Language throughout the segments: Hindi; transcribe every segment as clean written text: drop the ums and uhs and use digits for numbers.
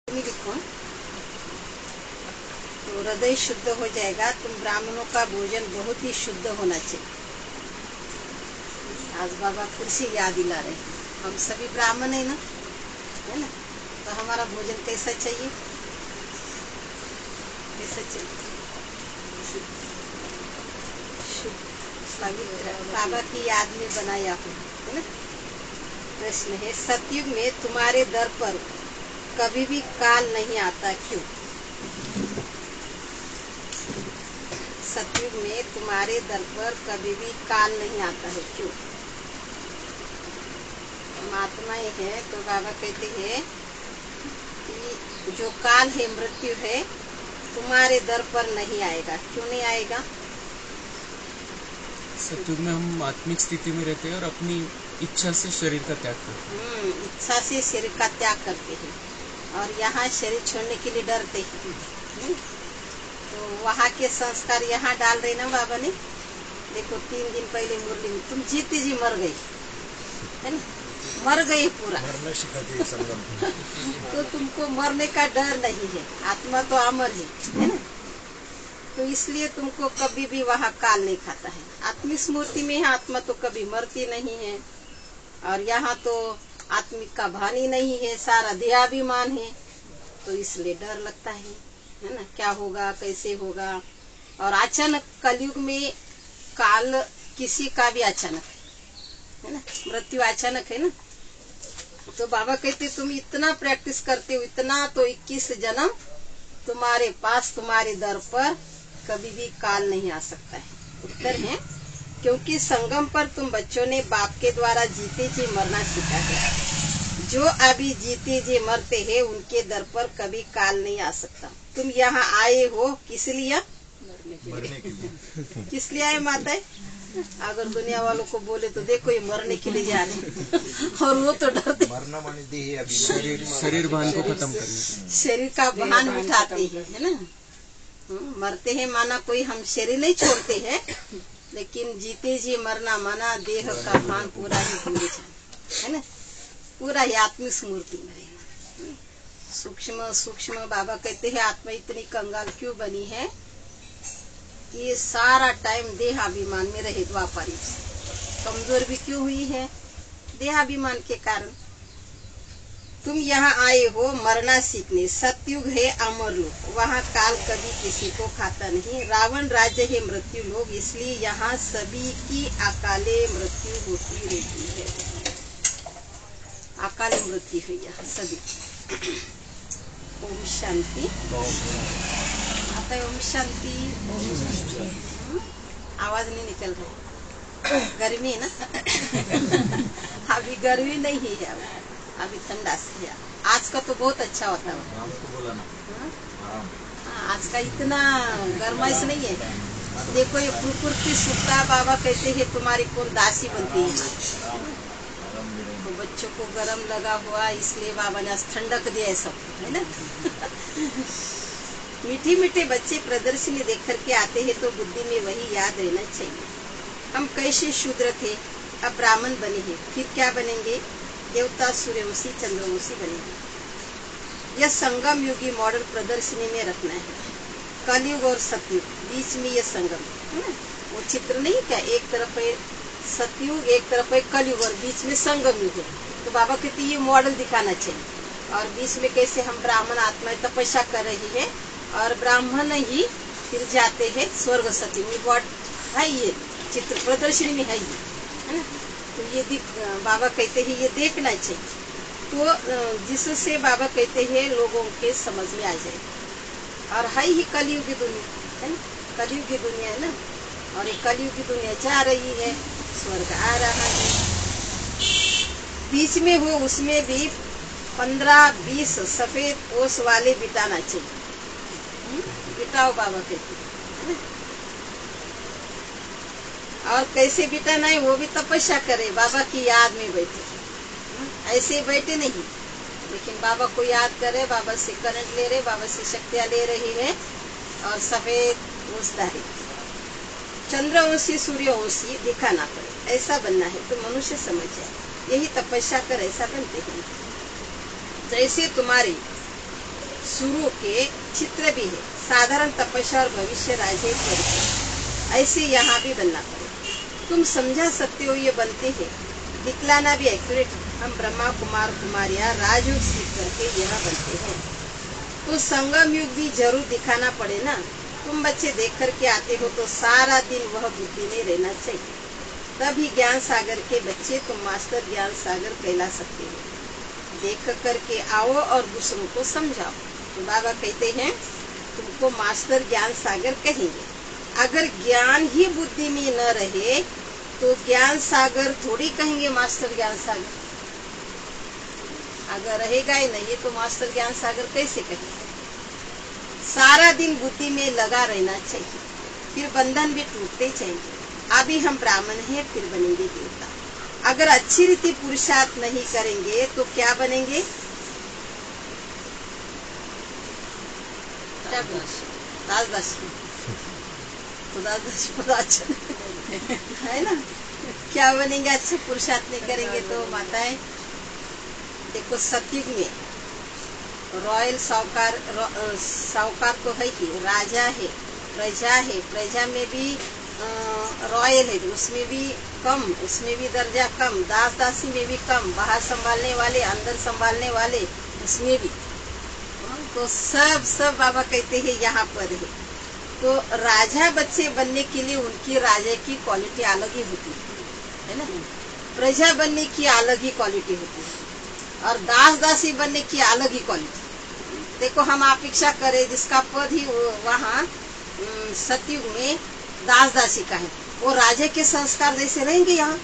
लिखो तो हृदय शुद्ध हो जाएगा। तुम ब्राह्मणों का भोजन बहुत ही शुद्ध होना चाहिए। आज बाबा फिर से याद दिला रहे हैं, हम सभी ब्राह्मण है ना, तो हमारा भोजन कैसा चाहिए, कैसा चाहिए? शुद्ध, पवित्र, बाबा की याद में बनाया हो, है ना। प्रश्न है, सतयुग में तुम्हारे दर पर कभी भी काल नहीं आता, क्यों? सतयुग में तुम्हारे दर पर कभी भी काल नहीं आता है, क्यों? महात्माएं हैं तो बाबा कहते हैं कि जो काल है, मृत्यु है, तुम्हारे दर पर नहीं आएगा। क्यों नहीं आएगा? सतयुग में हम आत्मिक स्थिति में रहते हैं और अपनी इच्छा से शरीर का त्याग करते हैं। इच्छा से शरीर का त्याग करते हैं और यहाँ शरीर छोड़ने के लिए डरते हैं। तो वहाँ के संस्कार यहाँ डाल रहे ना बाबा ने। देखो 3 दिन पहले मुरली में तुम जीते जी मर गई, है ना, मर गई पूरा। मरना सिखाती है संगम। तो तुमको मरने का डर नहीं है, आत्मा तो अमर है ना। तो इसलिए तुमको कभी भी वहाँ काल नहीं खाता है। आत्मिक स्मृति में आत्मा तो कभी मरती नहीं है और यहाँ तो आत्मिक का भान ही नहीं है, सारा देहाभिमान है। तो इसलिए डर लगता है ना, क्या होगा, कैसे होगा। और अचानक कलयुग में काल किसी का भी अचानक है ना, मृत्यु अचानक है ना। तो बाबा कहते तुम इतना प्रैक्टिस करते हो, इतना, तो 21 जन्म तुम्हारे पास, तुम्हारे दर पर कभी भी काल नहीं आ सकता है। उत्तर है, क्योंकि संगम पर तुम बच्चों ने बाप के द्वारा जीते जी मरना सीखा है। जो अभी जीते जी मरते हैं उनके दर पर कभी काल नहीं आ सकता। तुम यहाँ आए हो किस लिए? मरने के लिए। किस लिए आए माता? अगर दुनिया वालों को बोले तो देखो ये मरने के लिए जा रहे हैं और वो तो डरते। मरना माने देही अभी शरीर भान को खत्म करने, शरीर का भान उठाते हैं, है ना। मरते हैं माना कोई हम शरीर नहीं छोड़ते हैं, लेकिन जीते जी मरना माना देह का भान पूरा ही भूल जाना, है ना। पूरा ही आत्मिक स्मृति में रहना। सूक्ष्म सूक्ष्म बाबा कहते हैं आत्मा इतनी कंगाल क्यों बनी है कि ये सारा टाइम देहाभिमान में रहे। द्वापर युग से कमजोर भी क्यों हुई है? देहाभिमान के कारण। तुम यहाँ आए हो मरना सीखने। सतयुग है अमर लोक, वहाँ काल कभी किसी को खाता नहीं। रावण राज्य है मृत्यु लोक, इसलिए यहाँ सभी की अकाले मृत्यु होती रहती है। अकाले मृत्यु है यहाँ सभी। ओम शांति। आता है ओम शांति। आवाज नहीं निकल रहा, गर्मी है ना। अभी गर्मी नहीं है, अभी ठंडा से है। आज का तो बहुत अच्छा होता है। हमको बोला ना आराम। आज का इतना गर्माइश नहीं है। देखो ये प्रकृति सुखता, बाबा कहते हैं तुम्हारी कौन दासी बनती है। तो बच्चों को गरम लगा हुआ, इसलिए बाबा ने आज ठंडक दिया है सबको, है ना। मीठी मीठे बच्चे प्रदर्शनी देख करके आते हैं तो बुद्धि में वही याद रहना चाहिए। हम कैसे शूद्र थे, अब ब्राह्मण बने हैं, फिर क्या बनेंगे? देवता, सूर्यवंशी, चंद्रवंशी बनेंगे। यह संगम युगी मॉडल प्रदर्शनी में रखना है। कलयुग और सतयुग बीच में ये संगम है ना। वो चित्र नहीं क्या, एक तरफ है सतयुग, एक तरफ है कलयुग और बीच में संगम युग है। तो बाबा कहते ये मॉडल दिखाना चाहिए। और बीच में कैसे हम ब्राह्मण आत्माएं तपस्या कर रही है और ब्राह्मण ही फिर जाते हैं स्वर्ग सतयुग में। है ये चित्र प्रदर्शनी में है ये, है ना। तो ये बाबा कहते हैं ये देखना चाहिए, तो जिससे बाबा कहते हैं लोगों के समझ में आ जाए। और है ही कलयुग की दुनिया, है ना, कलयुग की दुनिया है ना। और ये कलयुग की दुनिया जा रही है, स्वर्ग आ रहा है। बीच में हो उसमें भी 15-20 सफेद ओस वाले बिताना चाहिए। बिताओ बाबा कहते हैं, है ना। और कैसे बिताना है वो भी तपस्या करे, बाबा की याद में बैठे, ऐसे बैठे नहीं, लेकिन बाबा को याद करे, बाबा से करंट ले रहे, बाबा से शक्तियां ले रही है और सफेद ओस धारे। चंद्रवंशी सूर्यवंशी दिखाना पड़े, ऐसा बनना है तो मनुष्य समझ जाए। यही तपस्या कर ऐसा बनते हैं। जैसे तुम्हारी शुरू के चित्र भी है। साधारण तपस्या और भविष्य राज्य परिचय, ऐसे यहाँ भी बनना पड़ेगा। तुम समझा सकते हो ये बनते हैं, दिखलाना भी एक्यूरेट। हम ब्रह्मा कुमार कुमारियाँ राजयोग सीख करके यह बनते हैं, तो संगम युग भी जरूर दिखाना पड़े ना। तुम बच्चे देख करके आते हो तो सारा दिन वह बुद्धि में रहना चाहिए, तभी ज्ञान सागर के बच्चे तुम मास्टर ज्ञान सागर कहला सकते हो। देख करके आओ और दूसरों को समझाओ। तो बाबा कहते हैं तुमको मास्टर ज्ञान सागर कहेंगे। अगर ज्ञान ही बुद्धि में न रहे तो ज्ञान सागर थोड़ी कहेंगे मास्टर ज्ञान सागर। अगर रहेगा ही नहीं तो मास्टर ज्ञान सागर कैसे कहेंगे। सारा दिन बुद्धि में लगा रहना चाहिए, फिर बंधन भी टूटते जाएंगे। अभी हम ब्राह्मण हैं, फिर बनेंगे देवता। अगर अच्छी रीति पुरुषार्थ नहीं करेंगे तो क्या बनेंगे? है ना, क्या बनेंगे? अच्छे पुरुषार्थ नहीं करेंगे तो माताएं देखो, सतयुग में रॉयल साहूकार तो है ही, राजा है, प्रजा में भी रॉयल है, उसमें भी कम, उसमें भी दर्जा कम, दास दासी में भी कम, बाहर संभालने वाले अंदर संभालने वाले उसमें भी, तो सब बाबा कहते हैं यहाँ पर है। तो राजा बच्चे बनने के लिए उनकी राजा की क्वालिटी अलग ही होती है ना, प्रजा बनने की अलग ही क्वालिटी होती है, और दास दासी बनने की अलग ही क्वालिटी। देखो हम अपेक्षा करें जिसका पद ही वहाँ सतयुग में दास दासी का है, वो राजा के संस्कार जैसे रहेंगे यहाँ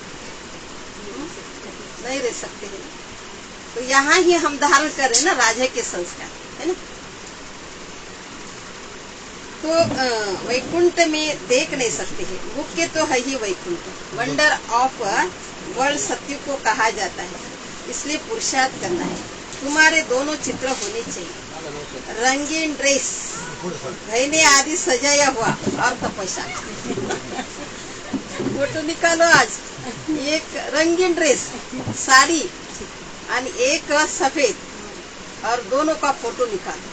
नहीं रह सकते हैं। तो यहाँ ही हम धारण करें ना राजा के संस्कार, है ना। तो वैकुंठ में देख नहीं सकते हैं, मुख्य तो है ही वैकुंठ, वंडर ऑफ वर्ल्ड सत्य को कहा जाता है, इसलिए पुरुषार्थ करना है। तुम्हारे दोनों चित्र होने चाहिए, रंगीन ड्रेस, गहने आदि सजाया हुआ और तपस्या। फोटो निकालो आज, एक रंगीन ड्रेस साड़ी और एक सफेद, और दोनों का फोटो निकालो।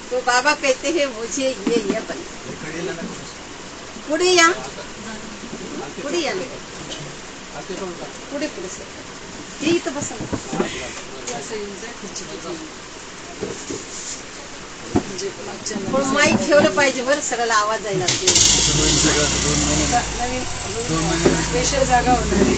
तो बाबा कहते हैं मुझे ये बने। पुड़ी यहाँ पुड़ी से यही तो बस माईक ठेवलं पाहिजे बरं, सगळ्याला आवाज जायला लागते। नवीन स्पेशल जागा होणार आहे।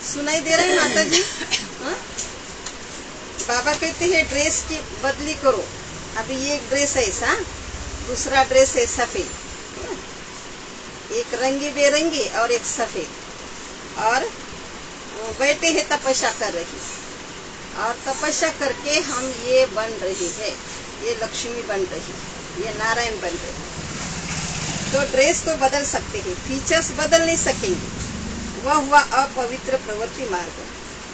सुनाई दे रहा है माता जी? बाबा कहते हैं ड्रेस की बदली करो। अभी ये एक ड्रेस है ऐसा, दूसरा ड्रेस है सफेद, एक रंगी बेरंगी और एक सफेद, और बैठे हैं तपस्या कर रही, और तपस्या करके हम ये बन रही है, ये लक्ष्मी बन रही, ये नारायण बन रही। तो ड्रेस तो बदल सकते हैं, फीचर्स बदल नहीं सकेंगे। वह हुआ अपवित्र प्रवृत्ति मार्ग,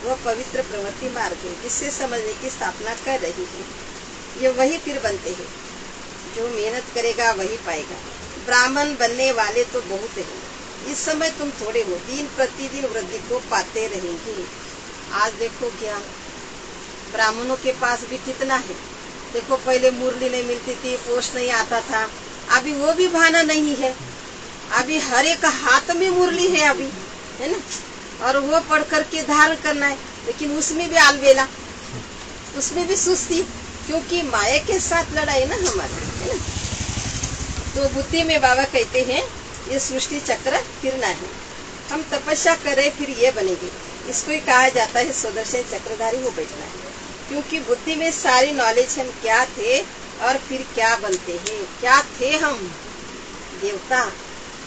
वह पवित्र प्रवृत्ति मार्ग है जिससे समझने की स्थापना कर रही है। ये वही फिर बनते हैं, जो मेहनत करेगा वही पाएगा। ब्राह्मण बनने वाले तो बहुत हैं, इस समय तुम थोड़े हो, दिन प्रतिदिन वृद्धि को पाते रहेंगे। आज देखो ज्ञान ब्राह्मणों के पास भी कितना है। देखो पहले मुरली नहीं मिलती थी, पोस्ट नहीं आता था, अभी वो भी भाना नहीं है। अभी हर एक हाथ में मुरली है अभी, है ना, और वो पढ़ करके धारण करना है, लेकिन उसमें भी आलबेला, उसमें भी सुस्ती, क्योंकि माया के साथ लड़ाई ना हमारी, है ना। तो बुद्धि में बाबा कहते हैं ये सृष्टि चक्र फिरना है, हम तपस्या करें फिर ये बनेंगे। इसको ही कहा जाता है सुदर्शन चक्रधारी हो बैठना है, क्योंकि बुद्धि में सारी नॉलेज हम क्या थे और फिर क्या बनते हैं। क्या थे हम देवता,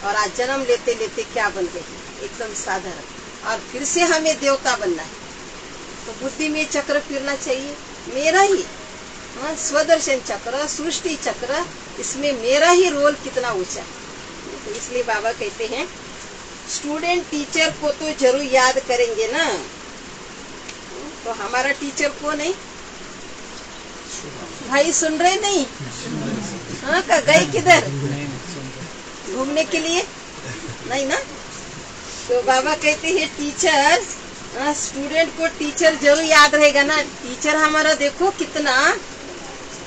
और आज जन्म लेते लेते क्या बन गए एकदम साधारण, और फिर से हमें देवता बनना है। तो बुद्धि में चक्र फिरना चाहिए, मेरा ही स्वदर्शन चक्र, सृष्टि चक्र, इसमें मेरा ही रोल कितना ऊंचा है। तो इसलिए बाबा कहते हैं स्टूडेंट टीचर को तो जरूर याद करेंगे ना, तो हमारा टीचर कौन है? भाई सुन रहे नहीं? हाँ, का गए किधर? घूमने के लिए नहीं ना? तो बाबा कहते हैं टीचर, स्टूडेंट को टीचर जरूर याद रहेगा ना। टीचर हमारा देखो कितना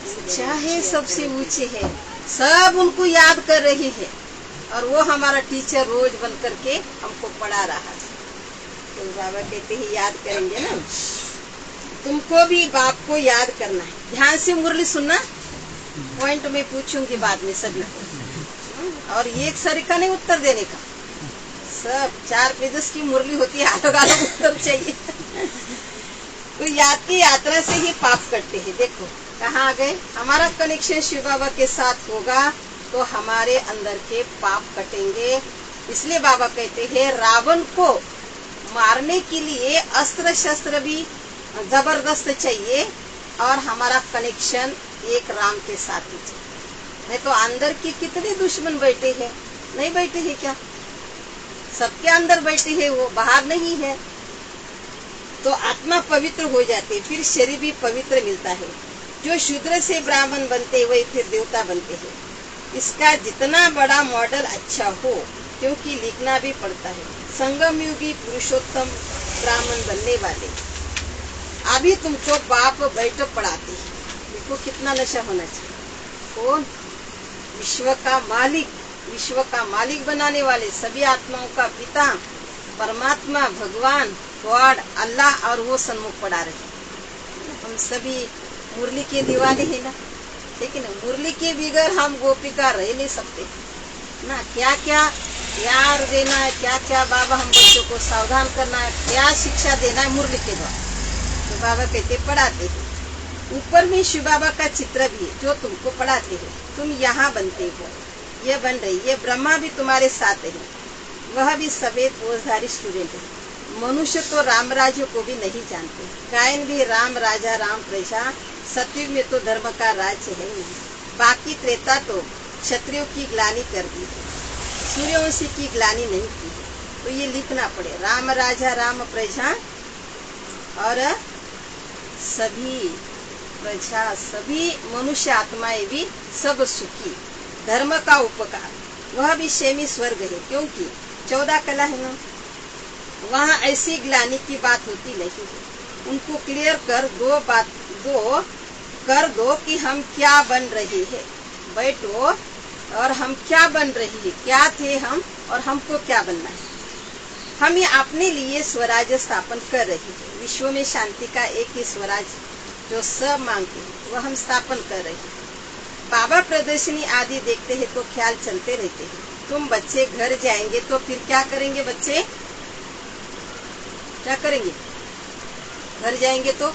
ऊंचा है, सबसे ऊंचे है, सब उनको याद कर रही है, और वो हमारा टीचर रोज बन करके हमको पढ़ा रहा है। तो बाबा कहते हैं याद करेंगे ना। तुमको भी बाप को याद करना है। ध्यान से मुरली सुनना, पॉइंट में पूछूंगी बाद में सभी को, और एक सरीका नहीं उत्तर देने का। सब 4 पेजेस की मुरली होती है, अलग अलग उत्तर चाहिए। तो याद की यात्रा से ही पाप कटते हैं। देखो कहाँ आ गए? हमारा कनेक्शन शिव बाबा के साथ होगा तो हमारे अंदर के पाप कटेंगे। इसलिए बाबा कहते हैं रावण को मारने के लिए अस्त्र शस्त्र भी जबरदस्त चाहिए, और हमारा कनेक्शन एक राम के साथ ही चाहिए। नहीं तो अंदर के कितने दुश्मन बैठे हैं? नहीं बैठे हैं क्या? सबके अंदर बैठे हैं, वो बाहर नहीं है। तो आत्मा पवित्र हो जाती है, फिर शरीर भी पवित्र मिलता है। जो शूद्र से ब्राह्मण बनते हैं वही फिर देवता बनते हैं। इसका जितना बड़ा मॉडल अच्छा हो, क्योंकि लिखना भी पड़ता है। संगम युगी पुरुषोत्तम ब्राह्मण बनने वाले अभी तुमको बाप बैठक पढ़ाते हैं। देखो कितना नशा होना चाहिए। कौन? विश्व का मालिक, विश्व का मालिक बनाने वाले, सभी आत्माओं का पिता परमात्मा भगवान गॉड अल्लाह, और वो सन्मुख पढ़ा रहे। हम सभी मुरली के दीवाने हैं ना, ठीक है ना? मुरली के बिगर हम गोपिका रह नहीं सकते ना। क्या क्या प्यार देना है, क्या क्या बाबा हम बच्चों को सावधान करना है, क्या शिक्षा देना है मुरली के द्वारा। तो बाबा कहते पढ़ाते हैं। ऊपर में शिव बाबा का चित्र भी है जो तुमको पढ़ाते हैं। तुम यहाँ बनते हो, ये बन रही, ये ब्रह्मा भी तुम्हारे साथ है, वह भी सफेद पोषधारी स्टूडेंट है। मनुष्य तो राम राज्य को भी नहीं जानते। गायन भी राम राजा राम प्रजा, सतयुग में तो धर्म का राज्य है नहीं। बाकी त्रेता तो क्षत्रियों की ग्लानि कर दी है, सूर्यवंशी की ग्लानि नहीं की है। तो ये लिखना पड़े, राम राजा राम प्रजा, और सभी प्रजा, सभी मनुष्य आत्माएं भी सब सुखी, धर्म का उपकार, वह भी शेमी स्वर्ग है। क्योंकि 14 कला है ना, वहाँ ऐसी ग्लानि की बात होती नहीं है। उनको क्लियर कर दो कि हम क्या बन रहे हैं। बैठो और हम क्या बन रही है, क्या थे हम और हमको क्या बनना है। हम ये अपने लिए स्वराज्य स्थापन कर रहे हैं। विश्व में शांति का एक ही स्वराज्य जो सब मांगते हैं वह हम स्थापन कर रहे हैं। बाबा प्रदर्शनी आदि देखते हैं तो ख्याल चलते रहते हैं। तुम बच्चे घर जाएंगे तो फिर क्या करेंगे? बच्चे क्या करेंगे? घर जाएंगे तो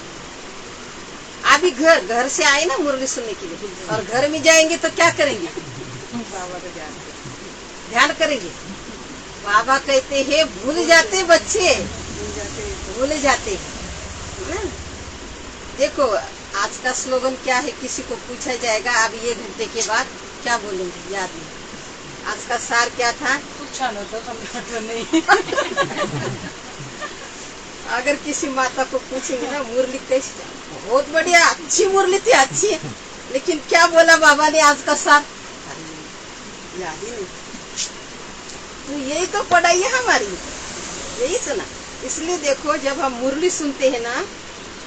अभी घर से आए ना मुरली सुनने के लिए, और घर में जाएंगे तो क्या करेंगे? बाबा का ध्यान करेंगे। बाबा कहते हैं भूल जाते बच्चे, भूल जाते हैं। देखो आज का स्लोगन क्या है? किसी को पूछा जाएगा अब ये घंटे के बाद क्या बोलेंगे, याद नहीं। आज का सार क्या था? पूछा न तो नहीं। अगर किसी माता को पूछेंगे ना मुरली कैसी, बहुत बढ़िया, अच्छी मुरली थी, अच्छी है, लेकिन क्या बोला बाबा ने आज का सार? याद ही नहीं। तो यही तो पढ़ाई है हमारी, यही सुना। इसलिए देखो जब हम मुरली सुनते हैं ना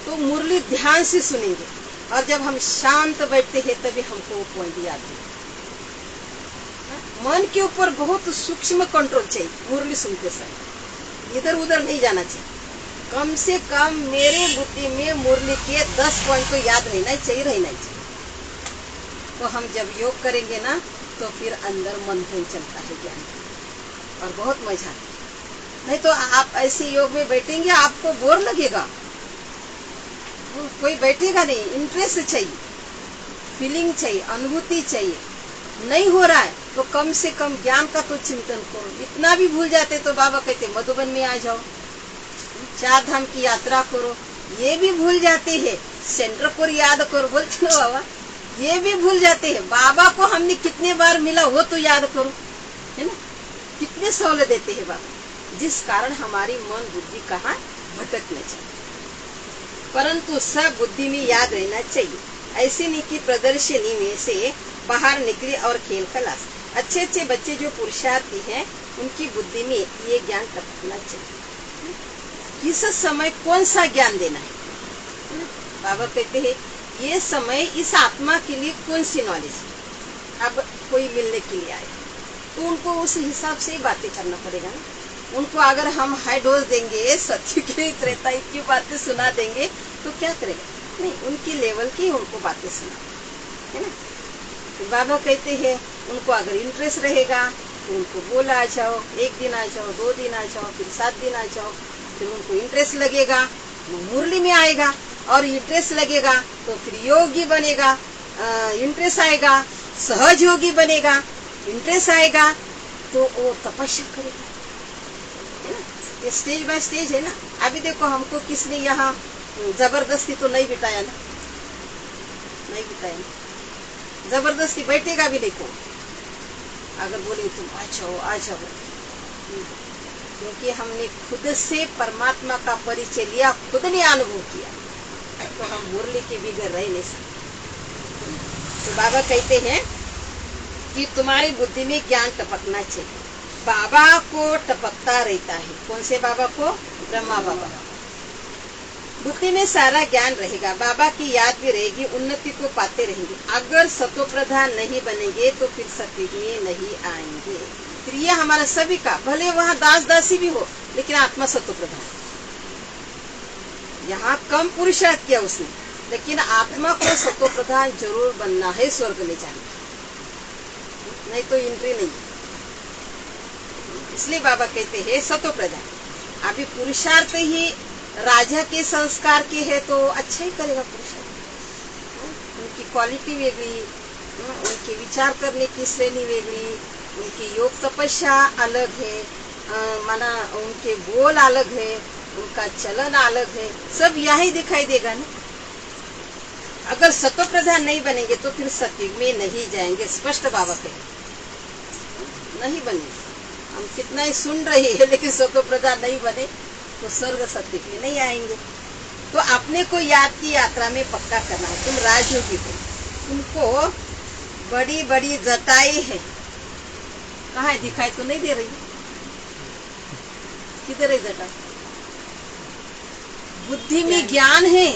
तो मुरली ध्यान से सुनेंगे, और जब हम शांत बैठते हैं तभी हमको वो पॉइंट याद है। मन के ऊपर बहुत सूक्ष्म कंट्रोल चाहिए मुरली सुनते समय, इधर उधर नहीं जाना चाहिए। कम से कम मेरे बुद्धि में मुरली के 10 पॉइंट तो याद रहना चाहिए। तो हम जब योग करेंगे ना तो फिर अंदर मंथन चलता है ज्ञान, और बहुत मजा आता है। नहीं तो आप ऐसे योग में बैठेंगे आपको बोर लगेगा, कोई बैठेगा नहीं। इंटरेस्ट चाहिए, फीलिंग चाहिए, अनुभूति चाहिए। नहीं हो रहा है तो कम से कम ज्ञान का तो चिंतन करो। इतना भी भूल जाते तो बाबा कहते मधुबन में आ जाओ, 4 धाम की यात्रा करो। ये भी भूल जाते हैं, सेंटर को याद करो, बोलते हो बाबा, ये भी भूल जाते हैं। बाबा को हमने कितने बार मिला वो तो याद करो, है ना? कितने सहूलत देते हैं बाबा, जिस कारण हमारी मन बुद्धि कहाँ भटकने चाहिए। परंतु सब बुद्धि में याद रहना चाहिए। ऐसी नहीं कि प्रदर्शनी में से बाहर निकले और खेल खलास। अच्छे अच्छे बच्चे जो पुरुषार्थी हैं उनकी बुद्धि में ये ज्ञान टपकना चाहिए। किस समय कौन सा ज्ञान देना है? बाबा कहते हैं ये समय इस आत्मा के लिए कौन सी नॉलेज है। अब कोई मिलने के लिए आए तो उनको उस हिसाब से ही बातें करना पड़ेगा ना। उनको अगर हम हाई डोज देंगे, सत्य की त्रेता की बातें सुना देंगे तो क्या करेगा? नहीं, उनकी लेवल की उनको बातें सुना, है ना। तो बाबा कहते हैं उनको अगर इंटरेस्ट रहेगा तो उनको बोला आ जाओ, 1 दिन आ जाओ, 2 दिन आ जाओ, फिर 7 दिन आ जाओ। फिर उनको इंटरेस्ट लगेगा, वो मुरली में आएगा, और इंटरेस्ट लगेगा तो फिर योगी बनेगा, इंटरेस्ट आएगा, सहज योगी बनेगा, इंटरेस्ट आएगा तो वो तपस्या करेगा, है ना। ये स्टेज बाय स्टेज है ना। अभी देखो हमको किसने यहाँ जबरदस्ती तो नहीं बिठाया ना, नहीं बिठाया ना। जबरदस्ती बैठेगा भी नहीं को। अगर बोले तुम आ जाओ आ जाओ, क्योंकि हमने खुद से परमात्मा का परिचय लिया, खुद ने अनुभव किया, तो हम मुरली के बिगड़ रह नहीं सकते। तो बाबा कहते हैं कि तुम्हारी बुद्धि में ज्ञान टपकना चाहिए। बाबा को टपकता रहता है। कौन से बाबा को? ब्रह्मा बाबा। बुद्धि में सारा ज्ञान रहेगा, बाबा की याद भी रहेगी, उन्नति को पाते रहेंगे। अगर सतो प्रधान नहीं बनेंगे तो फिर सतयुग में नहीं आएंगे। फिर ये हमारा सभी का, भले वहाँ दास दासी भी हो, लेकिन आत्मा सतो प्रधान। यहाँ कम पुरुषार्थ किया उसने, लेकिन आत्मा को सतो प्रधान जरूर बनना है स्वर्ग में जाने, नहीं तो एंट्री नहीं। इसलिए बाबा कहते हैं सतो प्रधान। अभी पुरुषार्थ ही राजा के संस्कार के है तो अच्छा ही करेगा पुरुषार्थ। उनकी क्वालिटी वेगळी, उनके विचार करने की श्रेणी वेगळी, उनकी योग तपस्या अलग है, माना उनके बोल अलग है, उनका चलन अलग है, सब यही दिखाई देगा ना। अगर सतो प्रधान नहीं बनेंगे तो फिर सतयुग में नहीं जाएंगे, स्पष्ट बाबा कहे नहीं बनेंगे। हम कितना ही सुन रहे हैं, लेकिन सतो प्रधान नहीं बने तो स्वर्ग सतयुग में नहीं आएंगे। तो अपने को याद की यात्रा में पक्का करना है। तुम राजयोगी हो, तुमको बड़ी बड़ी जटाएं है, कहाँ है? दिखाई तो नहीं दे रही, किधर है जटा? बुद्धि में ज्ञान है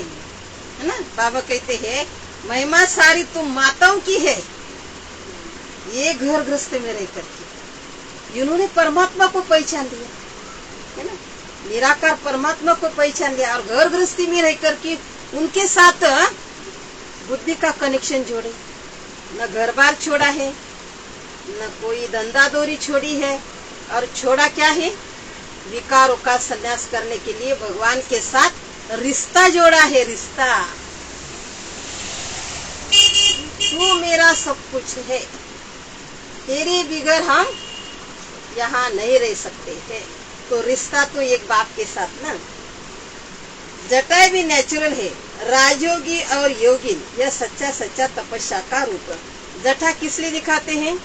ना। बाबा कहते हैं महिमा सारी तुम माताओं की है, ये घर गृहस्थ में रह करके इन्होंने परमात्मा को पहचान लिया, है ना। निराकार परमात्मा को पहचान लिया और घर गृहस्थी में रह करके उनके साथ बुद्धि का कनेक्शन जोड़े। न घर बार छोड़ा है, न कोई धंधादौरी छोड़ी है, और छोड़ा क्या है? विकारों का संन्यास करने के लिए भगवान के साथ रिश्ता जोड़ा है। रिश्ता, तू मेरा सब कुछ है, तेरे बिगर हम यहाँ नहीं रह सकते हैं। तो रिश्ता तो एक बाप के साथ ना। जटाएं भी नेचुरल है। राजयोगी और योगिन यह सच्चा सच्चा तपस्या का रूप। जटा किस लिए दिखाते हैं?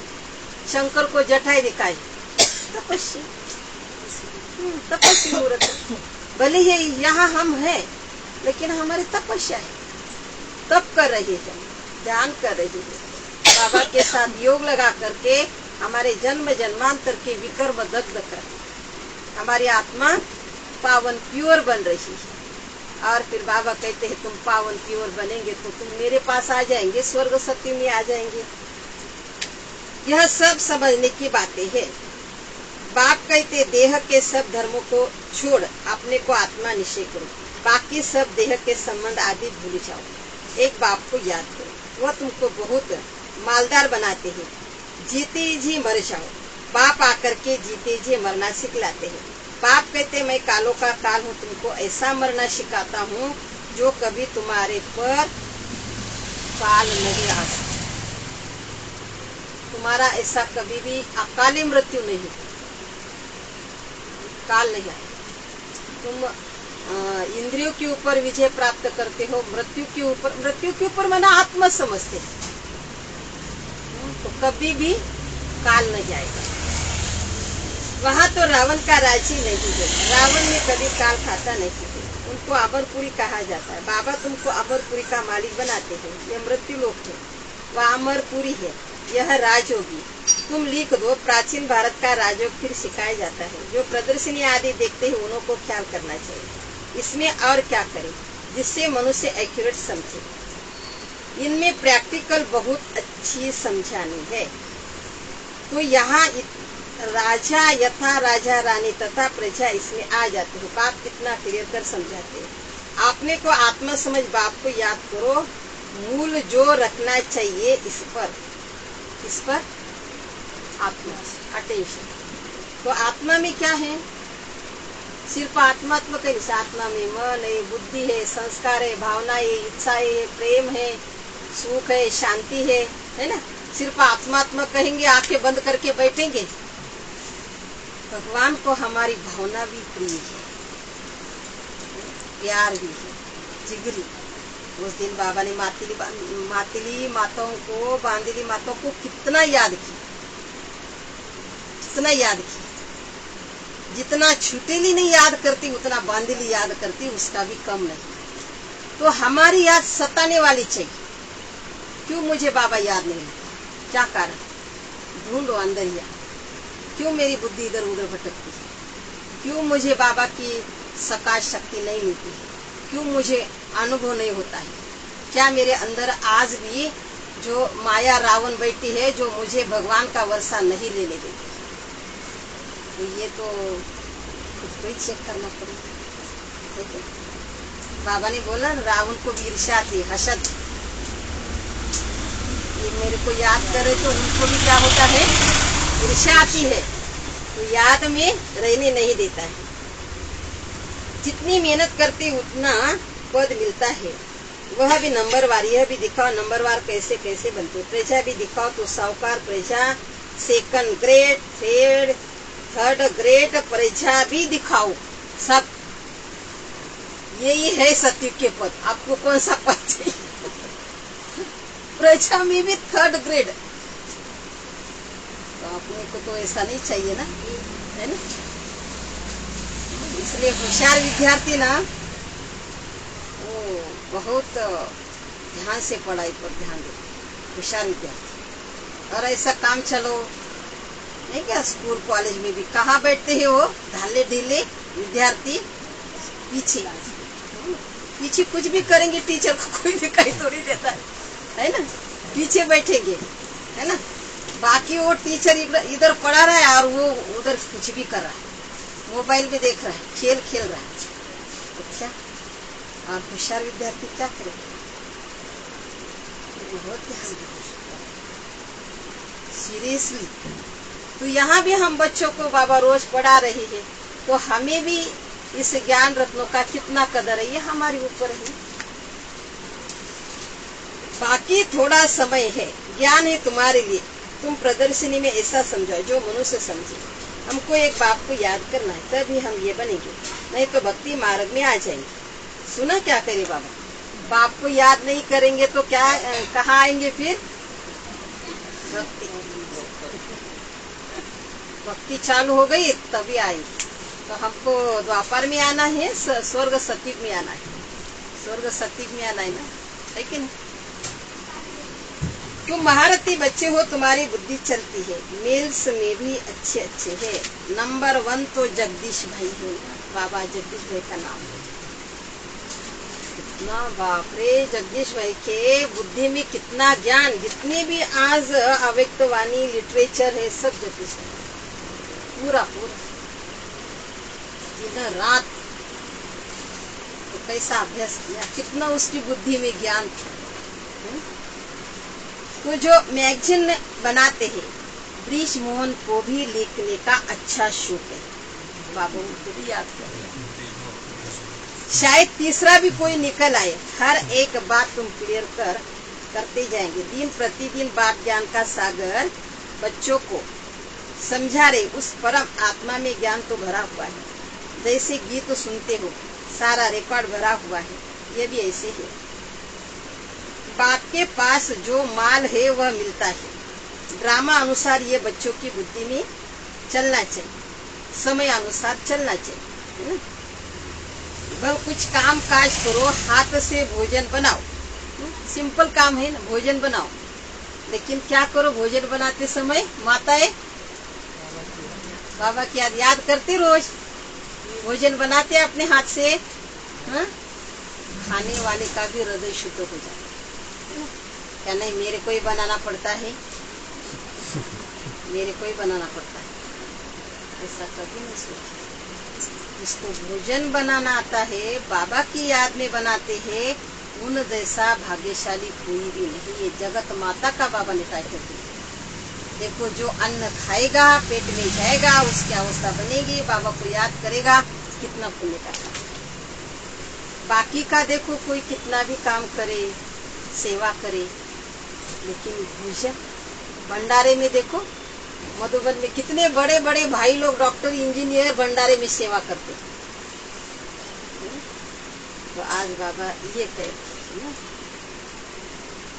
शंकर को जटाएं दिखाए, तपस्या, तपस्या मुहूर्त। भले ही यहाँ हम हैं, लेकिन हमारी तपस्या है, तप कर रही है, ध्यान कर रही है, बाबा के साथ योग लगा करके हमारे जन्म जन्मांतर के विकर्म दग्ध कर हमारी आत्मा पावन प्योर बन रही है। और फिर बाबा कहते हैं तुम पावन प्योर बनेंगे तो तुम मेरे पास आ जाएंगे, स्वर्ग सत्य में आ जाएंगे। यह सब समझने की बातें हैं। बाप कहते देह के सब धर्मों को छोड़ अपने को आत्मा निश्चय करो, बाकी सब देह के संबंध आदि भूल जाओ। एक बाप को याद करो, वह तुमको बहुत मालदार बनाते हैं। जीते जी मर जाओ, बाप आकर के जीते जी मरना सिखलाते हैं। बाप कहते मैं कालों का काल हूँ, तुमको ऐसा मरना सिखाता हूँ जो कभी तुम्हारे पर काल नहीं आ सकता। तुम्हारा ऐसा कभी भी अकाली मृत्यु नहीं, काल नहीं आए। तुम इंद्रियों के ऊपर विजय प्राप्त करते हो, मृत्यु के ऊपर माना आत्मा समझते हैं, तो कभी भी काल न जाएगा। वहाँ तो रावण का राज्य नहीं है, रावण ने कभी काल खाता नहीं है। उनको को अमरपुरी कहा जाता है। बाबा तुमको अमरपुरी का मालिक बनाते हैं। यह मृत्यु लोक है, वह अमरपुरी है, यह राजयोगी। तुम लिख दो, प्राचीन भारत का राजयोग फिर सिखाया जाता है। जो प्रदर्शनी आदि देखते हैं उन्हों को ख्याल करना चाहिए। इसमें और क्या करें जिससे मनुष्य एक्यूरेट समझे। इनमें प्रैक्टिकल बहुत अच्छी समझानी है। तो यहाँ राजा यथा राजा रानी तथा प्रजा इसमें आ जाते हो। बाप कितना क्लियर कर समझाते हैं। आपने को आत्मा समझ बाप को याद करो। मूल जो रखना चाहिए इस पर आत्मा, अटेंशन। तो आत्मा में क्या है? सिर्फ आत्मात्मक है। आत्मा में मन है, बुद्धि है, संस्कार है, भावना है, इच्छा है, प्रेम है, सुख है, शांति है ना। सिर्फ आत्मात्मक कहेंगे, आंखें बंद करके बैठेंगे। भगवान को हमारी भावना भी प्रिय है, प्यार भी है, जिगरी। उस दिन बाबा ने मातली माताओं को, बांदली माताओं को कितना याद किया, कितना याद किया। जितना छुटेली नहीं याद करती उतना बांदली याद करती, उसका भी कम नहीं। तो हमारी याद सताने वाली चाहिए। क्यों मुझे बाबा याद नहीं? क्या कारण? ढूंढो अंदर याद। क्यों मेरी बुद्धि इधर उधर भटकती है? क्यों मुझे बाबा की सकाश शक्ति नहीं मिलती है? क्यों मुझे अनुभव नहीं होता है? क्या मेरे अंदर आज भी जो माया रावण बैठी है, जो मुझे भगवान का वर्षा नहीं लेने देती? तो ये तो खुद को ही चेक करना पड़ेगा। बाबा ने बोला रावण को भी ईर्ष्या थी, हसद। ये मेरे को याद करे तो उनको भी क्या होता है? ईर्ष्या आती है। तो याद में रहने नहीं देता है। जितनी मेहनत करते उतना पद मिलता है। वह भी नंबरवार। यह भी दिखाओ नंबरवार कैसे कैसे बनते। प्रजा भी दिखाओ तो साहूकार प्रजा, सेकंड ग्रेड, थर्ड ग्रेड प्रजा भी दिखाओ। सब यही है सत्य के पद। आपको कौन सा पद चाहिए? प्रजा में भी थर्ड ग्रेड। तो अपने को तो ऐसा नहीं चाहिए ना, है ना। इसलिए होशियार विद्यार्थी ना वो बहुत ध्यान से पढ़ाई पर ध्यान दे। होशियार विद्यार्थी। और ऐसा काम चलो नहीं क्या, स्कूल कॉलेज में भी कहाँ बैठते हैं वो ढाले ढीले विद्यार्थी? पीछे कुछ भी करेंगे टीचर को कोई दिखाई थोड़ी देता है ना। पीछे बैठेंगे, है ना। बाकी वो टीचर इधर पढ़ा रहा है और वो उधर कुछ भी कर रहा है, मोबाइल में देख रहा है, खेल खेल रहा है। तो क्या? और होशियार विद्यार्थी क्या करे? बहुत ध्यान दो सीरियसली। तो यहाँ भी हम बच्चों को बाबा रोज पढ़ा रही है, तो हमें भी इस ज्ञान रत्नों का कितना कदर है ये हमारे ऊपर है। बाकी थोड़ा समय है, ज्ञान है तुम्हारे लिए। तुम प्रदर्शनी में ऐसा समझो जो मनुष्य समझे। हमको एक बाप को याद करना है, तभी हम ये बनेंगे, नहीं तो भक्ति मार्ग में आ जाएंगे। सुना क्या करे बाबा? बाप को याद नहीं करेंगे तो क्या कहाँ आएंगे फिर? भक्ति चालू हो गई तभी आएंगे। तो हमको द्वापर में आना है, स्वर्ग सतयुग में आना है। स्वर्ग सतयुग में आना है ना, है कि नहीं? तुम महारथी बच्चे हो, तुम्हारी बुद्धि चलती है। मेल्स में भी अच्छे अच्छे है। नंबर 1 तो जगदीश भाई है। बाबा जगदीश भाई का नाम है। कितना बाप रे, जगदीश भाई के बुद्धि में कितना ज्ञान। जितने भी आज अव्यक्तवाणी लिटरेचर है सब जगदीश भाई पूरा दिन रात तो कैसा अभ्यास किया, कितना उसकी बुद्धि में ज्ञान था। तो जो मैगजीन बनाते हैं, ब्रिज मोहन को भी लिखने का अच्छा शौक है। बाबू को भी याद करें, शायद तीसरा भी कोई निकल आए। हर एक बात तुम क्लियर करते जाएंगे। दिन प्रतिदिन बाप ज्ञान का सागर बच्चों को समझा रहे। उस परम आत्मा में ज्ञान तो भरा हुआ है। जैसे गीत तो सुनते हो, सारा रिकॉर्ड भरा हुआ है, ये भी ऐसे ही। बाप के पास जो माल है वह मिलता है। ड्रामा अनुसार ये बच्चों की बुद्धि में चलना चाहिए, समय अनुसार चलना चाहिए, है ना। बस कुछ काम काज करो, हाथ से भोजन बनाओ। सिंपल काम है ना, भोजन बनाओ। लेकिन क्या करो, भोजन बनाते समय माताएं बाबा की याद करते, रोज भोजन बनाते अपने हाथ से। हाँ? खाने वाले का भी हृदय शुद्ध हो जाता है। क्या नहीं, मेरे को ही बनाना पड़ता है, मेरे को ही बनाना पड़ता है, ऐसा कभी नहीं सोचा। जिसको भोजन बनाना आता है, बाबा की याद में बनाते हैं, उन जैसा भाग्यशाली कोई भी नहीं। ये जगत माता का बाबा ने टाइटल दिया। देखो, जो अन्न खाएगा पेट में जाएगा, उसकी अवस्था बनेगी, बाबा को याद करेगा, कितना पुण्य का काम। बाकी का देखो, कोई कितना भी काम करे, सेवा करे, लेकिन भोजन भंडारे में देखो, मधुबन में कितने बड़े बड़े भाई लोग, डॉक्टर, इंजीनियर भंडारे में सेवा करते। तो आज बाबा ये कहते हैं,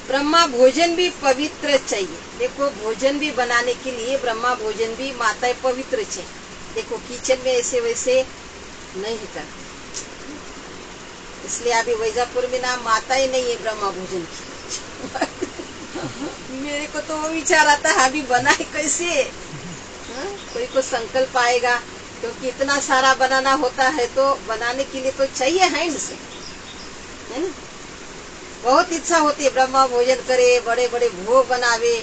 ब्रह्मा भोजन भी पवित्र चाहिए। देखो, भोजन भी बनाने के लिए ब्रह्मा भोजन भी माताएं पवित्र चाहिए। देखो, किचन में ऐसे वैसे नहीं करते, इसलिए अभी वैजापुर में ना माताएं नहीं है ब्रह्मा भोजन की। मेरे को तो वो विचार आता है, अभी बनाए कैसे? कोई को संकल्प आएगा, क्योंकि इतना सारा बनाना होता है, तो बनाने के लिए तो चाहिए हैंड से, है ना। बहुत इच्छा होती है ब्रह्मा भोजन करे, बड़े बड़े भोग बनावे,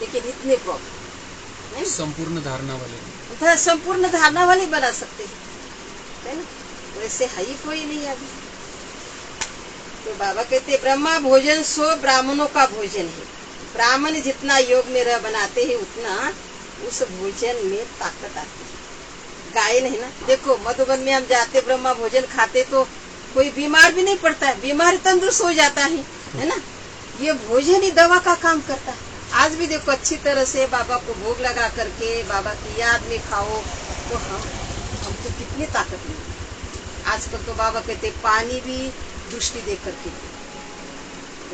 लेकिन इतने प्रॉब्लम। संपूर्ण धारणा वाले संपूर्ण धारणा वाले बना सकते है ना, वैसे है ही कोई नहीं अभी। तो बाबा कहते, ब्रह्मा भोजन सो ब्राह्मणों का भोजन है। ब्राह्मण जितना योग में रह बनाते हैं, उतना उस भोजन में ताकत आती है। गाय नहीं ना, देखो मधुबन में हम जाते, ब्रह्मा भोजन खाते तो कोई बीमार भी नहीं पड़ता है, बीमार तंदुरुस्त हो जाता है ना। ये भोजन ही दवा का काम करता है। आज भी देखो, अच्छी तरह से बाबा को भोग लगा करके बाबा की याद में खाओ, तो हमको कितनी ताकत मिलती। आजकल तो बाबा कहते पानी भी दृष्टि दे करके,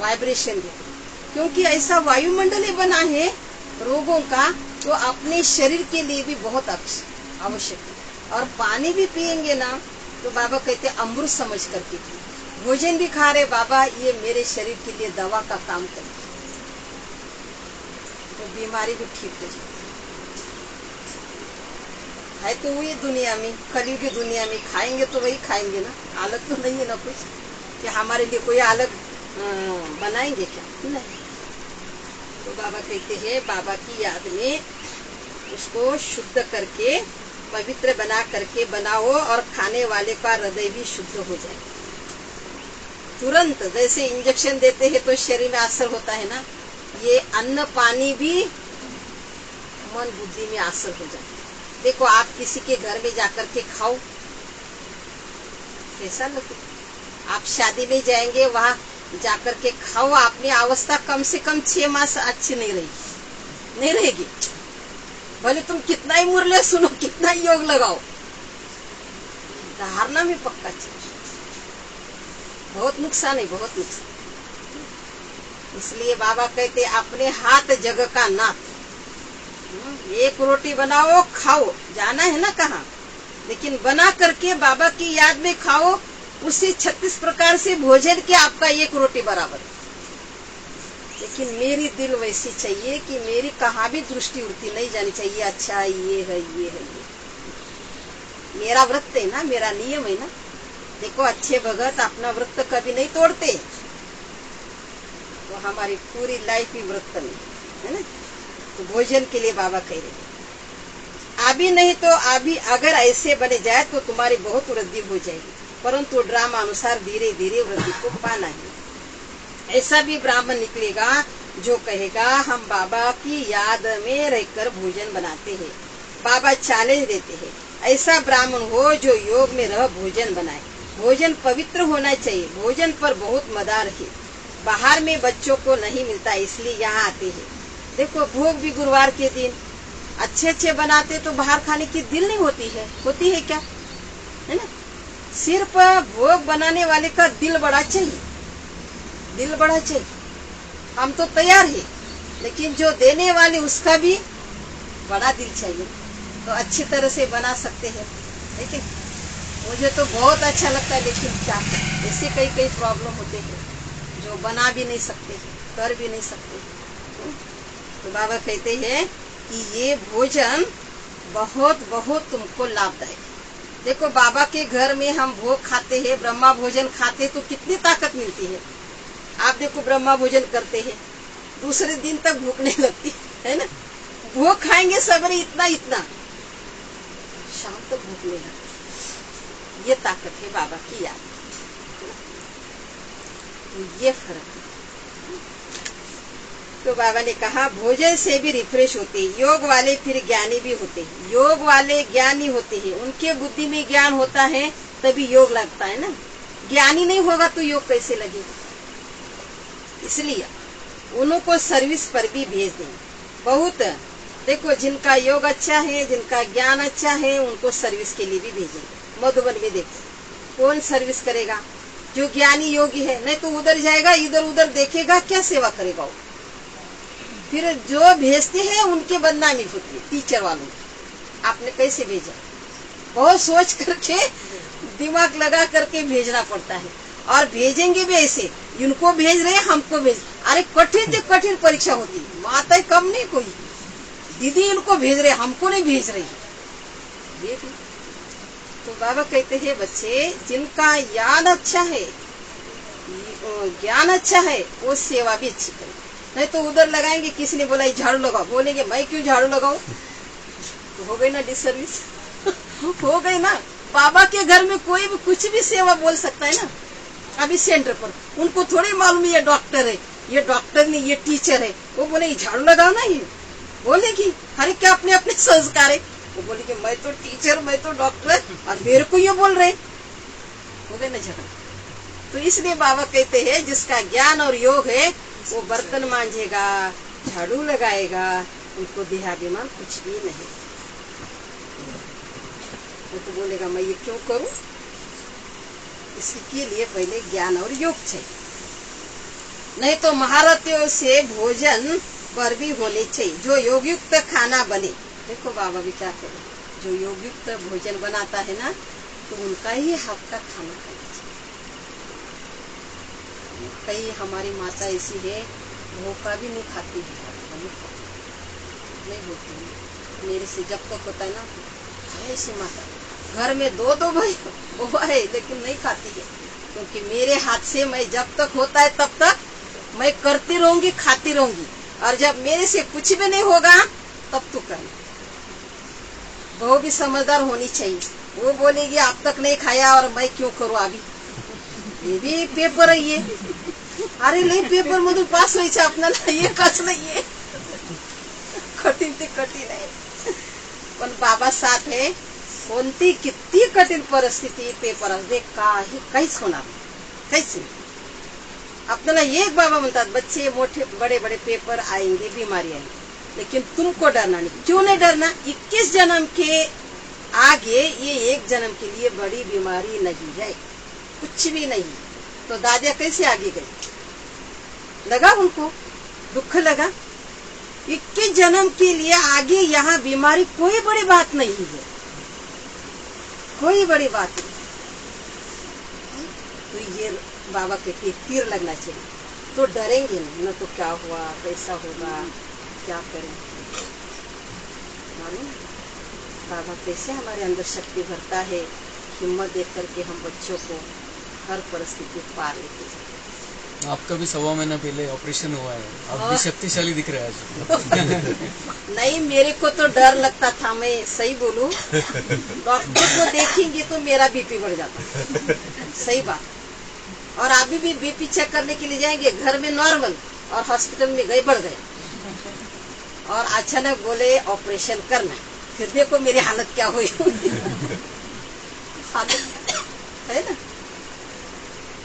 वाइब्रेशन दे, क्योंकि ऐसा वायुमंडल ही बना है रोगों का, तो अपने शरीर के लिए भी बहुत आवश्यक है। और पानी भी पिएंगे ना, तो बाबा कहते अमृत समझ करके पिए। भोजन भी खा रहे, बाबा ये मेरे शरीर के लिए दवा का काम करे, तो बीमारी भी ठीक हो जाए। है तो वही दुनिया में, कलयुग की दुनिया में खाएंगे तो वही खाएंगे ना, अलग तो नहीं है ना कुछ, कि हमारे लिए कोई अलग बनाएंगे क्या? नहीं। तो बाबा कहते हैं, बाबा की याद में उसको शुद्ध करके, पवित्र बना करके बनाओ, और खाने वाले का हृदय भी शुद्ध हो जाए। तुरंत जैसे इंजेक्शन देते हैं तो शरीर में असर होता है ना, ये अन्न पानी भी मन बुद्धि में असर हो जाए। देखो, आप किसी के घर में जाकर के खाओ, कैसा लगता? आप शादी में जाएंगे, वहां जाकर के खाओ, अपनी अवस्था कम से कम 6 मास अच्छी नहीं रहेगी। भले तुम कितना ही मुरले सुनो, कितना ही योग लगाओ, धारणा में पक्का चाहिए। बहुत नुकसान है, बहुत नुकसान। इसलिए बाबा कहते, अपने हाथ जग का नाथ। एक रोटी बनाओ, खाओ, जाना है ना कहाँ, लेकिन बना करके बाबा की याद में खाओ। उसी 36 प्रकार से भोजन के आपका एक रोटी बराबर है। लेकिन मेरी दिल वैसी चाहिए कि मेरी कहाँ भी दृष्टि उड़ती नहीं जानी चाहिए। अच्छा, ये है, ये है, ये मेरा व्रत है ना, मेरा नियम है ना। देखो, अच्छे भगत अपना व्रत कभी नहीं तोड़ते, तो हमारी पूरी लाइफ ही व्रत में है ना। तो भोजन के लिए बाबा कह रहे, अभी नहीं तो अभी अगर ऐसे बने जाए तो तुम्हारी बहुत वृद्धि हो जाएगी, परंतु ड्रामा अनुसार धीरे धीरे वृद्धि को पाना है। ऐसा भी ब्राह्मण निकलेगा जो कहेगा, हम बाबा की याद में रहकर भोजन बनाते हैं। बाबा चैलेंज देते हैं, ऐसा ब्राह्मण हो जो योग में रह भोजन बनाए। भोजन पवित्र होना चाहिए। भोजन पर बहुत मदार है, बाहर में बच्चों को नहीं मिलता, इसलिए यहाँ आते हैं। देखो, भोग भी गुरुवार के दिन अच्छे अच्छे बनाते, तो बाहर खाने की दिल नहीं होती है क्या, है ना। सिर्फ भोग बनाने वाले का दिल बड़ा चाहिए, दिल बड़ा चाहिए। हम तो तैयार है, लेकिन जो देने वाले उसका भी बड़ा दिल चाहिए, तो अच्छी तरह से बना सकते हैं। लेकिन मुझे तो बहुत अच्छा लगता है, लेकिन क्या करें, ऐसे कई कई प्रॉब्लम होते हैं जो बना भी नहीं सकते, कर भी नहीं सकते। तो बाबा कहते हैं कि ये भोजन बहुत बहुत तुमको लाभदायक है। देखो बाबा के घर में हम भोग खाते हैं, ब्रह्मा भोजन खाते तो कितनी ताकत मिलती है। आप देखो ब्रह्मा भोजन करते हैं, दूसरे दिन तक भूख नहीं लगती है ना। भोग खाएंगे सबरे इतना इतना, शाम तक भूख नहीं लगती। ये ताकत है बाबा की याद, तो ये फर्क है। तो बाबा ने कहा भोजन से भी रिफ्रेश होते हैं। योग वाले फिर ज्ञानी भी होते हैं। योग वाले ज्ञानी होते हैं, उनके बुद्धि में ज्ञान होता है तभी योग लगता है ना। ज्ञानी नहीं होगा तो योग कैसे लगेगा। इसलिए उनको सर्विस पर भी भेज दें। बहुत देखो जिनका योग अच्छा है, जिनका ज्ञान अच्छा है, उनको सर्विस के लिए भी भेजेंगे। मधुबन में देखो कौन सर्विस करेगा, जो ज्ञानी योगी है। नहीं तो उधर जाएगा, इधर उधर देखेगा, क्या सेवा करेगा वो। फिर जो भेजते हैं उनके बदनामी होती है, टीचर वालों की। आपने कैसे भेजा, बहुत सोच करके दिमाग लगा करके भेजना पड़ता है। और भेजेंगे भी ऐसे, इनको भेज रहे हमको भेज। अरे कठिन से कठिन परीक्षा होती है, माता कम नहीं कोई। दीदी इनको भेज रहे, हमको नहीं भेज रही। ये भी तो बाबा कहते हैं बच्चे जिनका याद अच्छा है, ज्ञान अच्छा है, वो सेवा भी अच्छी करे। नहीं तो उधर लगाएंगे, किसी ने बोला झाड़ू लगाओ, बोलेंगे मैं क्यों झाड़ू लगाऊं, तो हो गई ना डिसर्विस हो गई ना। बाबा के घर में कोई भी कुछ भी सेवा बोल सकता है ना। अभी सेंटर पर उनको थोड़ी मालूम ये डॉक्टर है, ये डॉक्टर नहीं, ये टीचर है। वो बोले झाड़ू लगाओ ना, ये बोलेगी अरे क्या अपने अपने संस्कार है। वो बोलेगी मैं तो टीचर, मैं तो डॉक्टर, और मेरे को ये बोल रहे। हो गए ना झगड़ा। तो इसलिए बाबा कहते हैं जिसका ज्ञान और योग है वो बर्तन मांझेगा, झाड़ू लगाएगा, उनको देहाभिमान कुछ भी नहीं। वो तो बोलेगा मैं ये क्यों करूं। इसके लिए पहले ज्ञान और योग चाहिए। नहीं तो महारथियों से भोजन पर भी होने चाहिए। जो योगयुक्त खाना बने, देखो बाबा भी क्या करें, जो योगयुक्त भोजन बनाता है ना तो उनका ही हाथ का खाना खाना चाहिए। कई हमारी माता ऐसी है, भूखा भी नहीं खाती है, नहीं होती है। मेरे से जब तक होता है ना, ऐसी माता घर में दो दो भाई वो है लेकिन नहीं खाती है, क्योंकि मेरे हाथ से मैं जब तक होता है तब तक मैं करती रहूंगी, खाती रहूंगी। और जब मेरे से कुछ भी नहीं होगा तब तो करना। बहू भी समझदार होनी चाहिए। वो बोलेगी आप तक नहीं खाया और मैं क्यों करूँ अभी, ये भी पेपर है ये। अरे नहीं पेपर मधून पास हो आपल्याला ये कसलं ये कठीण ते कठीण आहे। पण बाबा साथ है, कोणती किती कठीण परिस्थिती पेपर असते काहीच होणार काहीच नाही। आपल्याला एक बाबा म्हणतात बच्चे मोठे बड़े बड़े पेपर आएंगे, बीमारी आएंगे, लेकिन तुमको डरना नहीं। क्यों नहीं डरना, 21 जन्म के आगे ये एक जन्म के लिए बड़ी बीमारी नहीं है, कुछ भी नहीं। तो दादिया कैसे आगे गई, लगा उनको दुख लगा। 21 जन्म के लिए आगे यहाँ बीमारी कोई बड़ी बात नहीं है, कोई बड़ी बात नहीं। तो ये बाबा कहते तीर लगना चाहिए, तो डरेंगे नहीं। न तो क्या हुआ, कैसा होगा, क्या करें। मालूम बाबा कैसे हमारे अंदर शक्ति भरता है, हिम्मत दे करके हम बच्चों को हर परिस्थिति पार लेके जाते। आपका भी 1.25 महीना पहले ऑपरेशन हुआ है, आप भी शक्तिशाली दिख रहे हैं आज। नहीं, मेरे को तो डर लगता था, मैं सही बोलूं, डॉक्टर को देखेंगे तो मेरा बीपी बढ़ जाता, सही बात। और अभी भी बीपी चेक करने के लिए जाएंगे, घर में नॉर्मल, और हॉस्पिटल में गए बढ़ गए, और अचानक बोले ऑपरेशन करना। फिर देखो मेरी हालत क्या हुई हालत है ना।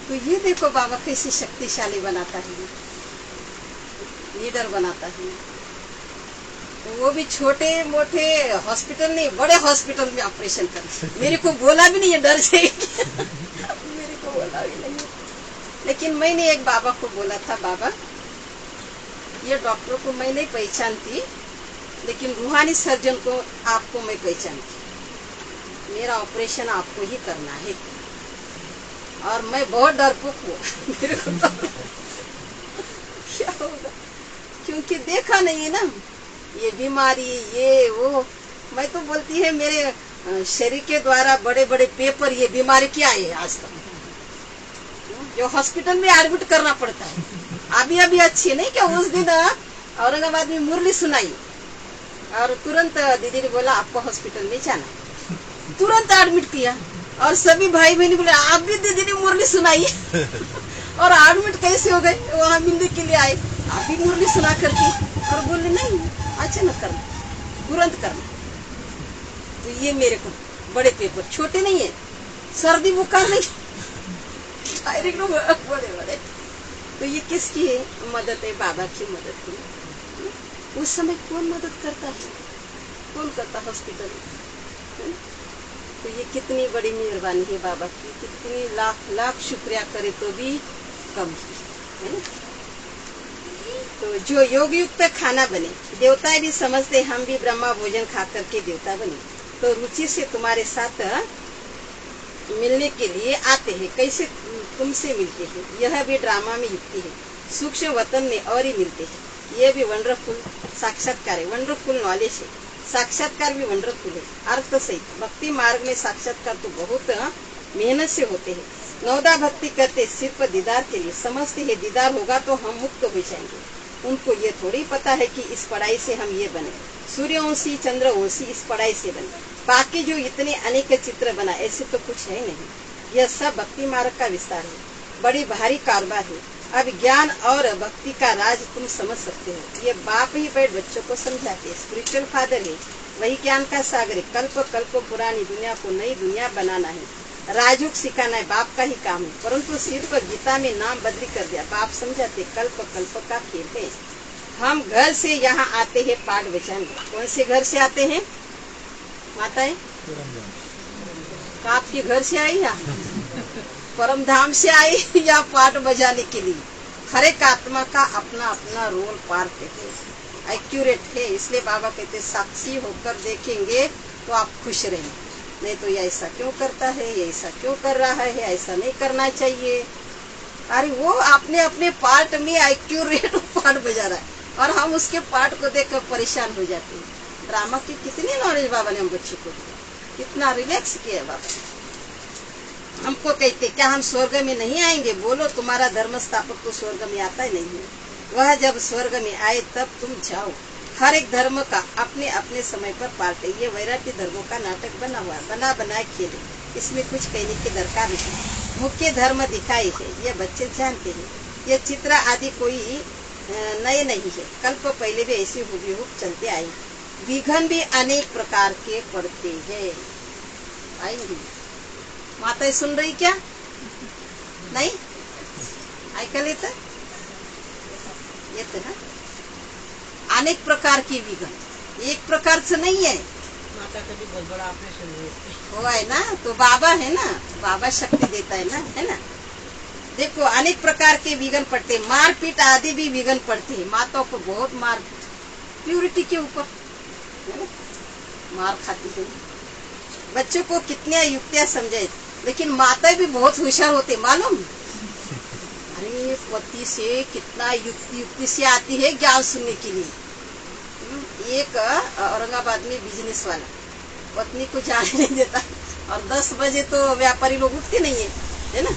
तो ये देखो बाबा कैसे शक्तिशाली बनाता है, लीडर बनाता है। तो वो भी छोटे मोटे हॉस्पिटल नहीं, बड़े हॉस्पिटल में ऑपरेशन कर। मेरे को बोला भी नहीं, ये डर जाएगी मेरे को बोला भी नहीं। लेकिन मैंने एक बाबा को बोला था, बाबा ये डॉक्टर को मैं नहीं पहचानती, लेकिन रूहानी सर्जन को आपको मैं पहचानती। मेरा ऑपरेशन आपको ही करना है। और मैं बहुत डरपोक हूँ मेरे को तो क्या होगा, क्योंकि देखा नहीं है ना ये बीमारी ये वो। मैं तो बोलती है मेरे शरीर के द्वारा बड़े बड़े पेपर ये बीमारी क्या है आज तक, जो हॉस्पिटल में एडमिट करना पड़ता है। अभी अभी अच्छी नहीं क्या, उस दिन औरंगाबाद में मुरली सुनाई और तुरंत दीदी ने बोला आपको हॉस्पिटल में जाना, तुरंत एडमिट किया। और सभी भाई बहन बोले आप भी दीदी ने मुरली सुनाई और एडमिट कैसे हो गए, वहाँ मिलने के लिए आए, आप भी मुरली सुना करके। और बोले नहीं अचानक करना, तुरंत करना। तो ये मेरे को बड़े पेपर, छोटे नहीं है, सर्दी बुखार नहीं, बड़े बड़े। तो ये किसकी है मदद है, बाबा की मदद की। उस समय कौन मदद करता है, कौन करता हॉस्पिटल में। तो ये कितनी बड़ी मेहरबानी है बाबा की, कितनी लाख लाख शुक्रिया करे तो भी कम है ना। तो जो योग युक्त खाना बने, देवता भी समझते हम भी ब्रह्मा भोजन खा करके देवता बने, तो रुचि से तुम्हारे साथ मिलने के लिए आते हैं। कैसे तुमसे मिलते हैं, यह भी ड्रामा में युक्ति है। सूक्ष्म वतन में और ही मिलते हैं, ये भी वंडरफुल साक्षात्कार है, वंडरफुल नॉलेज है। साक्षात्कार भी वंडरफुल है, अर्थ सहित। भक्ति मार्ग में साक्षात्कार तो बहुत मेहनत से होते हैं। नवदा भक्ति करते सिर्फ दीदार के लिए, समझते हैं दीदार होगा तो हम मुक्त हो जाएंगे। उनको ये थोड़ी पता है कि इस पढ़ाई से हम ये बने, सूर्यवंशी चंद्रवंशी इस पढ़ाई से बने। बाकी जो इतने अनेक चित्र बना ऐसे तो कुछ है नहीं। यह सब भक्ति मार्ग का विस्तार है, बड़ी भारी कारोबार है। अब ज्ञान और भक्ति का राज तुम समझ सकते हो। ये बाप ही बैठ बच्चों को समझाते हैं, स्पिरिचुअल फादर है, वही ज्ञान का सागर है। कल्प कल्प पुरानी दुनिया को नई दुनिया बनाना है, राजयोग सिखाना है, बाप का ही काम है। परंतु सिर्फ गीता में नाम बदली कर दिया, बाप समझाते कल्प कल्प का खेल है। हम घर से यहाँ आते हैं पाठ बचाने। कौन से घर से आते हैं माता है, आपके घर से आई या परम धाम से आई या पाठ बजाने के लिए। हर एक आत्मा का अपना अपना रोल पार्ट है, एक्यूरेट है। इसलिए बाबा कहते साक्षी होकर देखेंगे तो आप खुश रहें, नहीं तो ये ऐसा क्यों करता है, ये ऐसा क्यों कर रहा है, ऐसा नहीं करना चाहिए। अरे वो अपने अपने पार्ट में एक्यूरेट पार्ट बजा रहा है और हम उसके पार्ट को देखकर परेशान हो जाते हैं। ड्रामा की कितनी नॉलेज बाबा ने हम बच्चों को दिया, कितना रिलैक्स किया बाबा। हमको कहते क्या हम स्वर्ग में नहीं आएंगे, बोलो तुम्हारा धर्म स्थापक तो स्वर्ग में आता ही नहीं है, वह जब स्वर्ग में आए तब तुम जाओ। हर एक धर्म का अपने अपने समय पर पार्ट है। ये वैराग्य धर्मों का नाटक बना हुआ है, बना बनाए खेले, इसमें कुछ कहने की दरकार नहीं। मुख्य धर्म दिखाए है, ये बच्चे जानते हैं। ये चित्र आदि कोई नए नहीं है, कल्प पहले भी ऐसे हुबहू चलते आए। विघ्न भी अनेक प्रकार के पड़ते हैं। आएंगे माता सुन रही क्या, नहीं ऐकल येत ना। अनेक प्रकार की विघ्न, एक प्रकारच नहीं है। माता कभी बहुत बड़ा ऑपरेशन हो है ना, तो बाबा है ना, बाबा शक्ति देता है ना। देखो अनेक प्रकार के विघ्न पड़ते, मारपीट आदि भी विघ्न पड़ते हैं। माताओं को बहुत मारपीट, प्यूरिटी के ऊपर मार खाती है। बच्चों को कितने युक्तियां समझाए, लेकिन माता भी बहुत होशियार होते मालूम। अरे पति से कितना युक्ति से आती है ज्ञान सुनने के लिए। एक औरंगाबाद में बिजनेस वाला पत्नी को जाने नहीं देता और 10 बजे तो व्यापारी लोग उठते नहीं है ना।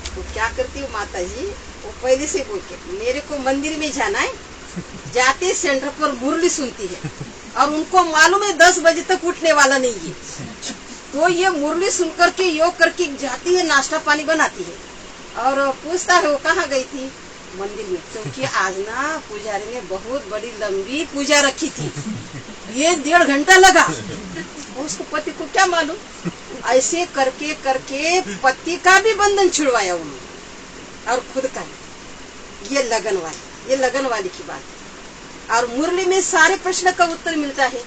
तो क्या करती हूँ माता जी, वो पहले से बोल के मेरे को मंदिर में जाना है, जाते सेंटर पर मुरली सुनती है और उनको मालूम है 10 बजे तक उठने वाला नहीं है। तो ये मुरली सुनकर के योग करके जाती है, नाश्ता पानी बनाती है और पूछता है वो कहाँ गई थी, मंदिर में। क्योंकि आज ना पुजारी ने बहुत बड़ी लंबी पूजा रखी थी, ये 1.5 घंटा लगा। उसको पति को क्या मालूम, ऐसे करके करके पति का भी बंधन छुड़वाया उन्होंने और खुद का। ये लगन वाली की बात है। और मुरली में सारे प्रश्न का उत्तर मिलता है,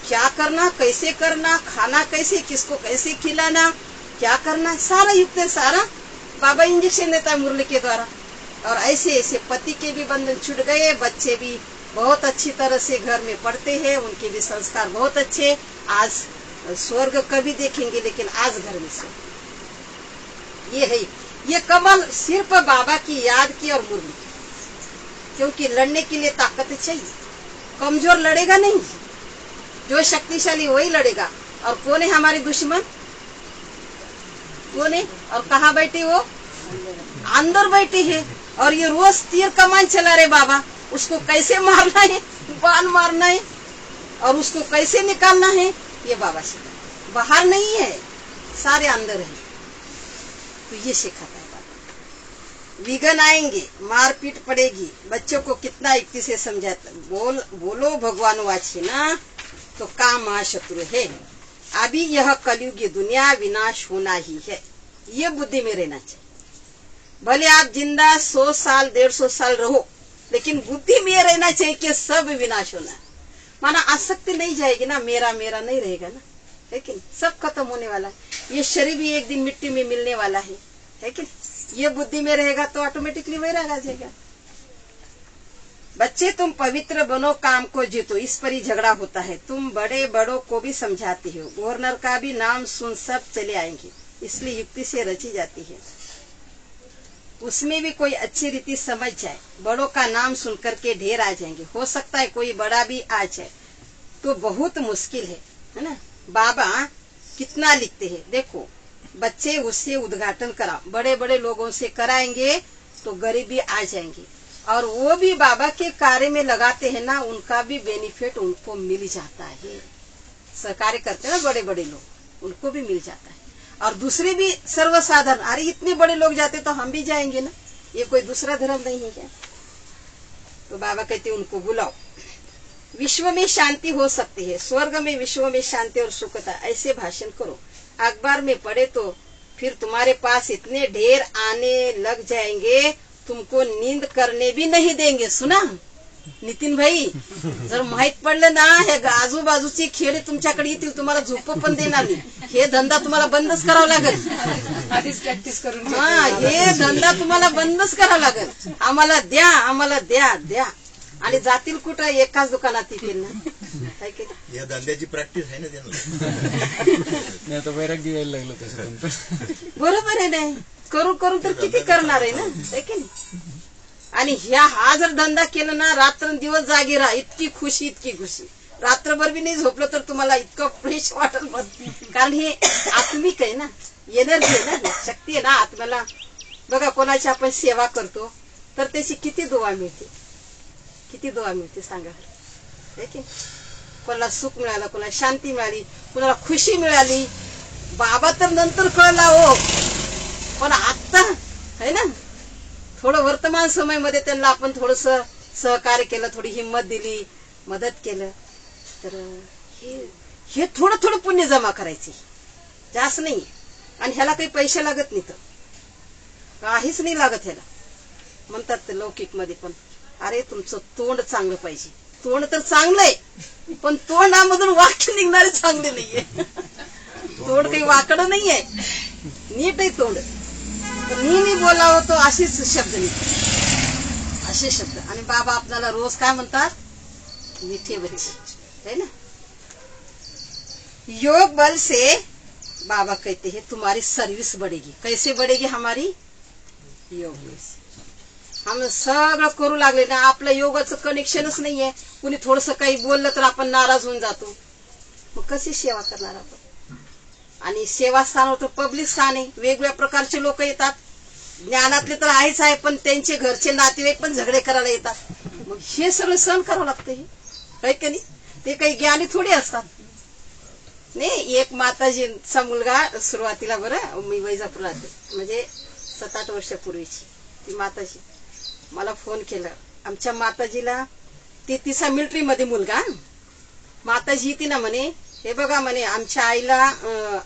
क्या करना, कैसे करना, खाना कैसे, किसको कैसे खिलाना, क्या करना, सारा युक्त है। सारा बाबा इंजेक्शन देता है मुरली के द्वारा। और ऐसे ऐसे पति के भी बंधन छूट गए, बच्चे भी बहुत अच्छी तरह से घर में पढ़ते हैं, उनके भी संस्कार बहुत अच्छे। आज स्वर्ग कभी देखेंगे लेकिन आज घर में सो। ये है, ये कमाल सिर्फ बाबा की याद की और मुरली की, क्योंकि लड़ने के लिए ताकत चाहिए। कमजोर लड़ेगा नहीं, जो शक्तिशाली वही लड़ेगा। और कौन है हमारे दुश्मन? कौन है? और कहाँ बैठे वो? अंदर बैठे है। और ये रोज तीर कमान चला रहे बाबा, उसको कैसे मारना है, बाण मारना है, और उसको कैसे निकालना है, ये बाबा सिखाता। बाहर नहीं है, सारे अंदर है। तो ये सिखाता है बाबा। विघन आएंगे, मारपीट पड़ेगी, बच्चों को कितना युक्ति से समझाता। बोलो भगवान वाचे ना, तो काम महाशत्रु है। अभी यह कलयुगी दुनिया विनाश होना ही है, ये बुद्धि में रहना चाहिए। भले आप जिंदा 100 साल 150 साल रहो, लेकिन बुद्धि में रहना चाहिए कि सब विनाश होना है। माना आसक्ति नहीं जाएगी ना, मेरा मेरा नहीं रहेगा ना, लेकिन सब खत्म होने वाला है। ये शरीर भी एक दिन मिट्टी में मिलने वाला है कि ये बुद्धि में रहेगा तो ऑटोमेटिकली वैराग आ जाएगा। बच्चे तुम पवित्र बनो, काम को जीतो, इस पर ही झगड़ा होता है। तुम बड़े बड़ों को भी समझाते हो, गवर्नर का भी नाम सुन सब चले आएंगे, इसलिए युक्ति से रची जाती है। उसमें भी कोई अच्छी रीति समझ जाए, बड़ों का नाम सुन करके ढेर आ जाएंगे। हो सकता है कोई बड़ा भी आ जाए तो बहुत मुश्किल है ना। बाबा कितना लिखते हैं, देखो बच्चे उससे उद्घाटन कराओ, बड़े बड़े लोगों से कराएंगे तो गरीबी आ जाएंगे। और वो भी बाबा के कार्य में लगाते हैं ना, उनका भी बेनिफिट उनको मिल जाता है। सरकारी करते हैं ना बड़े बड़े लोग, उनको भी मिल जाता है। और दूसरे भी सर्वसाधारण, अरे इतने बड़े लोग जाते तो हम भी जाएंगे ना, ये कोई दूसरा धर्म नहीं है क्या। तो बाबा कहते उनको बुलाओ। विश्व में शांति हो सकती है, स्वर्ग में विश्व में शांति और सुखता, ऐसे भाषण करो। अखबार में पढ़े तो फिर तुम्हारे पास इतने ढेर आने लग जाएंगे, तुमको नींद करने भी नहीं देंगे। सुना नितीन भाई, जर माहित पडलं ना, हे आजूबाजूची खेडे तुमच्याकडे येतील, तुम्हाला झोप पण देणार नाही, हे धंदा तुम्हाला बंदच करावा लागेल। आधीच प्रॅक्टिस करून हा, हे धंदा तुम्हाला बंदच करावा लागेल। आम्हाला द्या, आम्हाला द्या द्या, आणि जातील कुठं? एकाच दुकानात येतील ना। या धंद्याची प्रॅक्टिस आहे ना त्यांना। नाही आता वैराग्य यायला लागलं त्याच्यातून। बरोबर आहे नाही, करू करू तर किती करणार आहे ना, है की नाही? आणि हा जर धंदा केला ना, रात्रंदिवस जागी राहा, इतकी खुशी इतकी खुशी, रात्रभर बी नाही झोपलं तर तुम्हाला इतकं फ्रेश वाटेल। कारण हे आत्मिक आहे ना, एनर्जी आहे ना, शक्ती आहे ना आत्म्याला। बघा कोणाची आपण सेवा करतो तर त्याची किती दुआ मिळते, किती दुआ मिळते सांगा, है की? कोणाला सुख मिळालं, कोणाला शांती मिळाली, कोणाला खुशी मिळाली। बाबा तर नंतर कळला हो, पण आता है ना, थोडं वर्तमान समय मध्ये त्यांना आपण थोडस सहकार्य केलं, थोडी हिंमत दिली, मदत केलं, तर हे थोडं थोडं पुण्य जमा करायचे, जास्त नाही। आणि ह्याला काही पैसे लागत नाही, तर काहीच नाही लागत ह्याला। म्हणतात लौकिक मध्ये पण, अरे तुमचं तोंड चांगलं पाहिजे। तोंड तर चांगलंय, पण तोंडामधून वाक्य निघणारे चांगले नाहीये। तोंड काही वाकडं नाहीये, नीट आहे तोंड, नेहमी बोलावं तो असेच शब्द निघतात, असे शब्द। आणि बाबा आपल्याला रोज काय म्हणतात? मीठे बच्चे, है ना। योग बल से बाबा कहते हैं तुम्हारी सर्विस बढ़ेगी। कैसे बढ़ेगी हमारी? योग बल से। हम सगळं करू लागले ना, आपलं योगाचं कनेक्शनच नाहीये, कुणी थोडस काही बोललं तर आपण नाराज होऊन जातो, मग कशी सेवा करणार आपण? आणि सेवा स्थान होतं पब्लिक स्थान आहे, वेगवेगळ्या प्रकारचे लोक येतात, ज्ञानातले तर आहेच आहे, पण त्यांचे घरचे नातेवाईक पण झगडे करायला येतात, मग हे सगळं सहन करावं लागतं। हे की नाही, ते काही ज्ञानी थोडी असतात। नाही, एक माताजीचा मुलगा सुरुवातीला, बरं मी वैजापूरला म्हणजे 7-8 वर्षापूर्वीची ती माताजी मला फोन केला। आमच्या माताजीला तिचा मिलिटरी मध्ये मुलगा, माताजी येते ना म्हणे, हे बघा म्हणे आमच्या आईला,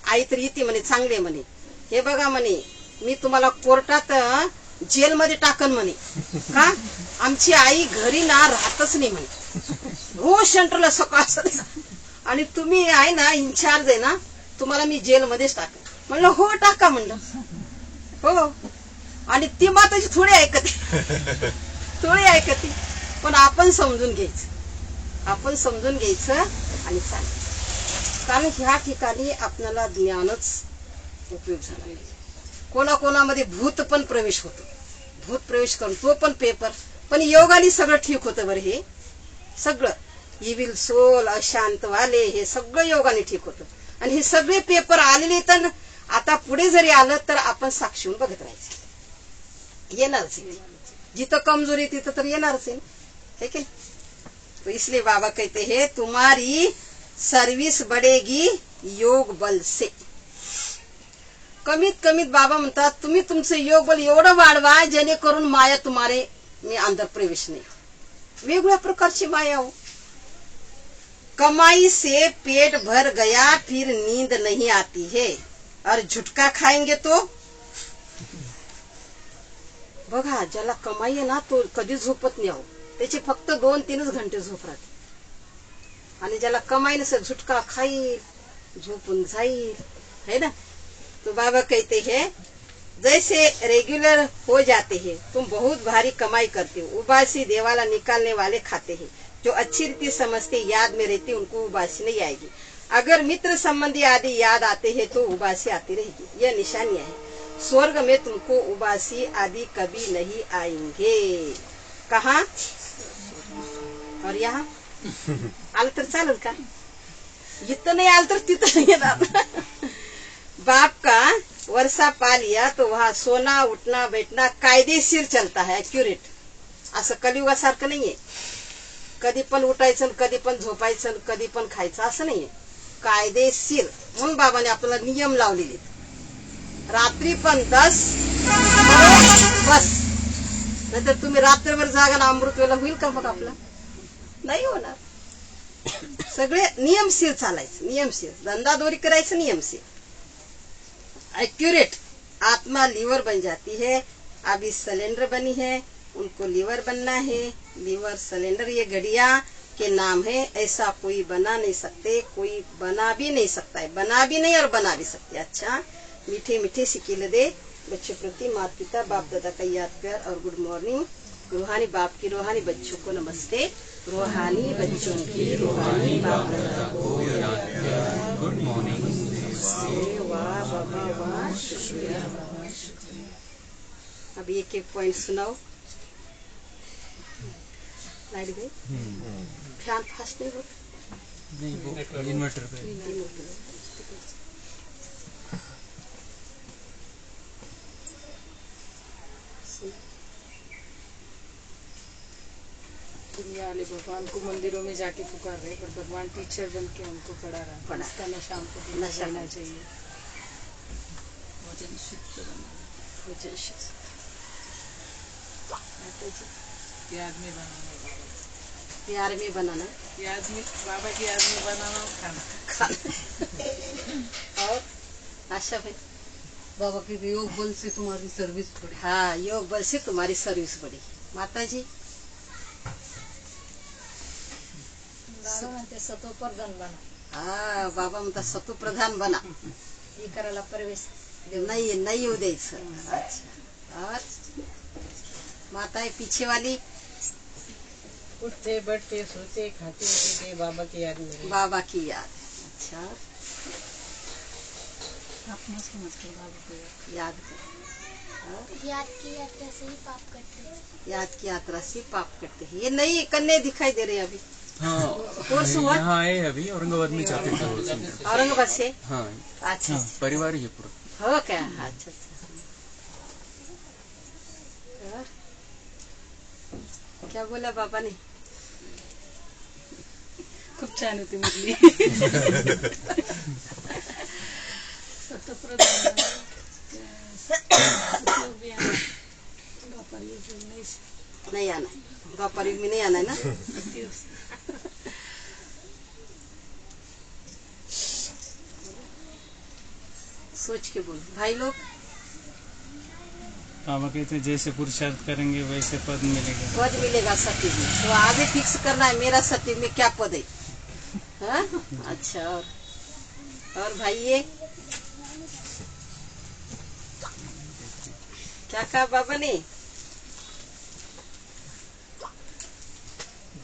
आई तर येते म्हणे चांगले म्हणे, हे बघा म्हणे मी तुम्हाला कोर्टात जेलमध्ये टाकन म्हणे, का आमची आई घरी ना राहतच नाही म्हणे, रोज सेंटरला सकाळ, आणि तुम्ही आहे ना इन्चार्ज आहे ना, तुम्हाला मी जेलमध्येच टाकेन। म्हणलं हो टाका, म्हणलं हो। आणि ती माताजी थोडी ऐकते, पण आपण समजून घ्यायचं, आपण समजून घ्यायचं आणि चालेल। कारण ह्या ठिकाणी आपल्याला ज्ञानच उपयोग झाला पाहिजे. कोणाकोणामध्ये भूत पण प्रवेश होतो, भूत प्रवेश करून तो पण पेपर, पण योगाने सगळं ठीक होतं बरं. हे सगळं इविल सोल, अशांत वाले, हे सगळं योगाने ठीक होतं. आणि हे सगळे पेपर आलेले तर आता पुढे जरी आलं तर आपण साक्षी होऊन बघत राहायचं, येणारच आहे. जिथं कमजोरी तिथं तर येणारच आहे, है की नहीं? तो इसलिए बाबा कहते हैं तुम्हारी सर्विस बढ़ेगी योग बल से. कमीत कमीत बाबा म्हणतात तुम्ही तुमचं योग बल एवढं वाढवा जेणेकरून माया तुम्हारे में अंदर प्रवेश नाही. वेगवेगळ्या प्रकारची माया हो. कमाई से पेट भर गया फिर नींद नहीं आती है और झुटका खाएंगे तो. बघा ज्याला कमाई आहे ना तो कधी झोपत नाही हो, त्याची फक्त 2-3 घंटे झोप राहते. आणि ज्याला कमाई नसेल झुटका खाईल, झोपून जाईल, है ना. तो बाबा कहते हैं जैसे रेगुलर हो जाते हैं तुम बहुत भारी कमाई करते हो. उबासी देवाला निकालने वाले खाते हैं. जो अच्छी रीति समझते याद में रहते उनको उबासी नहीं आएगी. अगर मित्र संबंधी आदि याद आते हैं तो उबासी आती रहेगी. यह निशानियां है. स्वर्ग में तुमको उबासी आदि कभी नहीं आएंगे. कहा और यहाँ आलं तर चालेल का? इथं नाही आलं तर तिथं नाही येणार. बाप का वर्षा पा लिया तो वहां सोना उठना बैठना कायदेशीर चलता है, एक्युरेट. असं कलियुगासारखं नाहीये. कधी पण उठायचं, कधी पण झोपायचं, कधी पण खायचं असं नाहीये. कायदेशीर. म्हणून बाबाने आपल्याला नियम लावलेले. रात्री पण 10 बस. नाहीतर तुम्ही रात्रभर जागा ना अमृत वेळेला होईल का मग आपला? नाही होणार. सगळे नियमशीर चालायचं, नियमशीर. धंदादोरी करायचं नियमशीर, एक्यूरेट. आत्मा लीवर बन जाती है. अभी सिलेंडर बनी है, उनको लीवर बनना है. लीवर सिलेंडर ये घड़िया के नाम है. ऐसा कोई बना नहीं सकते, कोई बना भी नहीं सकता है. बना भी नहीं और बना भी सकते. अच्छा, मीठे मीठे सिकीले दे बच्चों प्रति माता पिता बाप दादा का याद प्यार और गुड मॉर्निंग. रूहानी बाप की रूहानी बच्चों को नमस्ते. रूहानी बच्चों की रूहानी बाप दादा को याद प्यार गुड मॉर्निंग. वाह बाबा वाह, शुक्रिया बाबा, शुक्रिया. अब एक एक पॉइंट सुनाओ. लाइट गई, फैन फास्ट नहीं होता. नहीं वो इन्वर्टर पे. दुनिया वाले भगवान को मंदिरों में जाके पुकार रहे, पर भगवान टीचर बन के हमको पढ़ा रहा है. इसका नशा हमको नहीं नशा लेना चाहिए. वचन शुद्ध बनाना, वचन शुद्ध. याद में बनाना बाबा, प्यार में बनाना, याद में बाबा की याद में बनाना और खाना. खाना. और आशा भाई. बाबा के योग बल से तुम्हारी सर्विस बढ़ी. हाँ, योग बल से तुम्हारी सर्विस बढ़ी. माता जी बाबा म्हणते सतोप्रधान बना. हाँ, बाबा म्हणतात सतू प्रधान बना. हे करायला प्रवेश नहीं नहीं येऊ द्यायचं. अच्छा. और माता है पीछे वाली उठते बैठते सोते खाते पीते बाबा की याद में. बाबा की याद. अच्छा, अपना समझ कर बाबा को याद कर. याद की यात्रा से ही पाप कटते हैं. याद की यात्रा से पाप करते हैं. ये नई कन्या दिखाई दे रही है अभी. हाँ कोर्स हुआ? यहाँ आए अभी औरंगाबाद में जाते थे वो सेंटर. औरंगाबाद से. हाँ अच्छा हाँ, परिवार ही है पूरा. हो क्या? अच्छा अच्छा. और? क्या बोला बाबा ने? खूप छान होती मुरली. नहीं आना है. द्वापर युग में नहीं आना है ना. सोच के बोल भाई लोग. बाबा कहते हैं, जैसे पुरुषार्थ करेंगे वैसे पद मिलेगा. पद मिलेगा सत्युग में. तो आगे फिक्स करना है मेरा सत्युग में क्या पद है. हाँ? अच्छा. और भाई ये क्या कहा बाबा ने?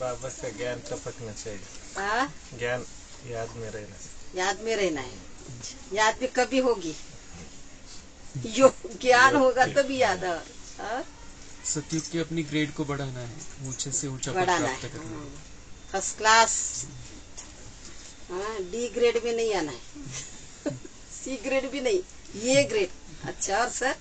बाबा का ज्ञान टपकना चाहिए. हाँ, ज्ञान याद में रहना चाहिए. याद में रहना है। याद भी कभी होगी, ज्ञान होगा तभी याद है। हाँ? सतयुग की अपनी ग्रेड को बढ़ाना है, ऊंचे से ऊंचा पद बढ़ाना प्राप्त है, करना है। फर्स्ट क्लास, डी ग्रेड में नहीं आना है, सी ग्रेड भी नहीं, ये ग्रेड। अच्छा, और सर?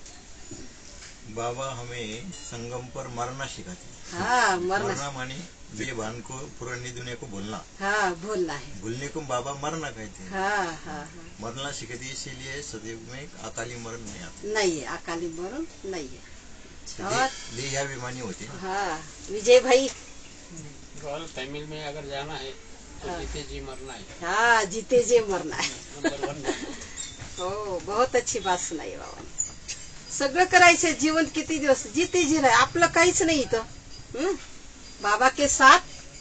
बाबा हमें संगम पर मरना सिखाते हैं। हाँ, मरना। मरना माने बेभान को, पुरानी दुनिया को भूलना। हाँ, भूलना है। भूलने को बाबा मरना कहते हैं। हाँ हाँ हाँ, मरना सिखाती है, इसीलिए सदैव में अकाली मरण नहीं आता। नहीं है, अकाली मरण नहीं है। और देहाभिमानी होते हैं। हाँ, विजय भाई। तमिल में अगर जाना है तो हाँ। जीते जी मरना है। हाँ, जीते जी मरना है। नंबर 1 हो, बहुत अच्छी बात सुनाई बाबांनी. सगळं करायचं, जीवन किती दिवस जिते जी राह, आपलं काहीच नाही इथं. बाबा के साथ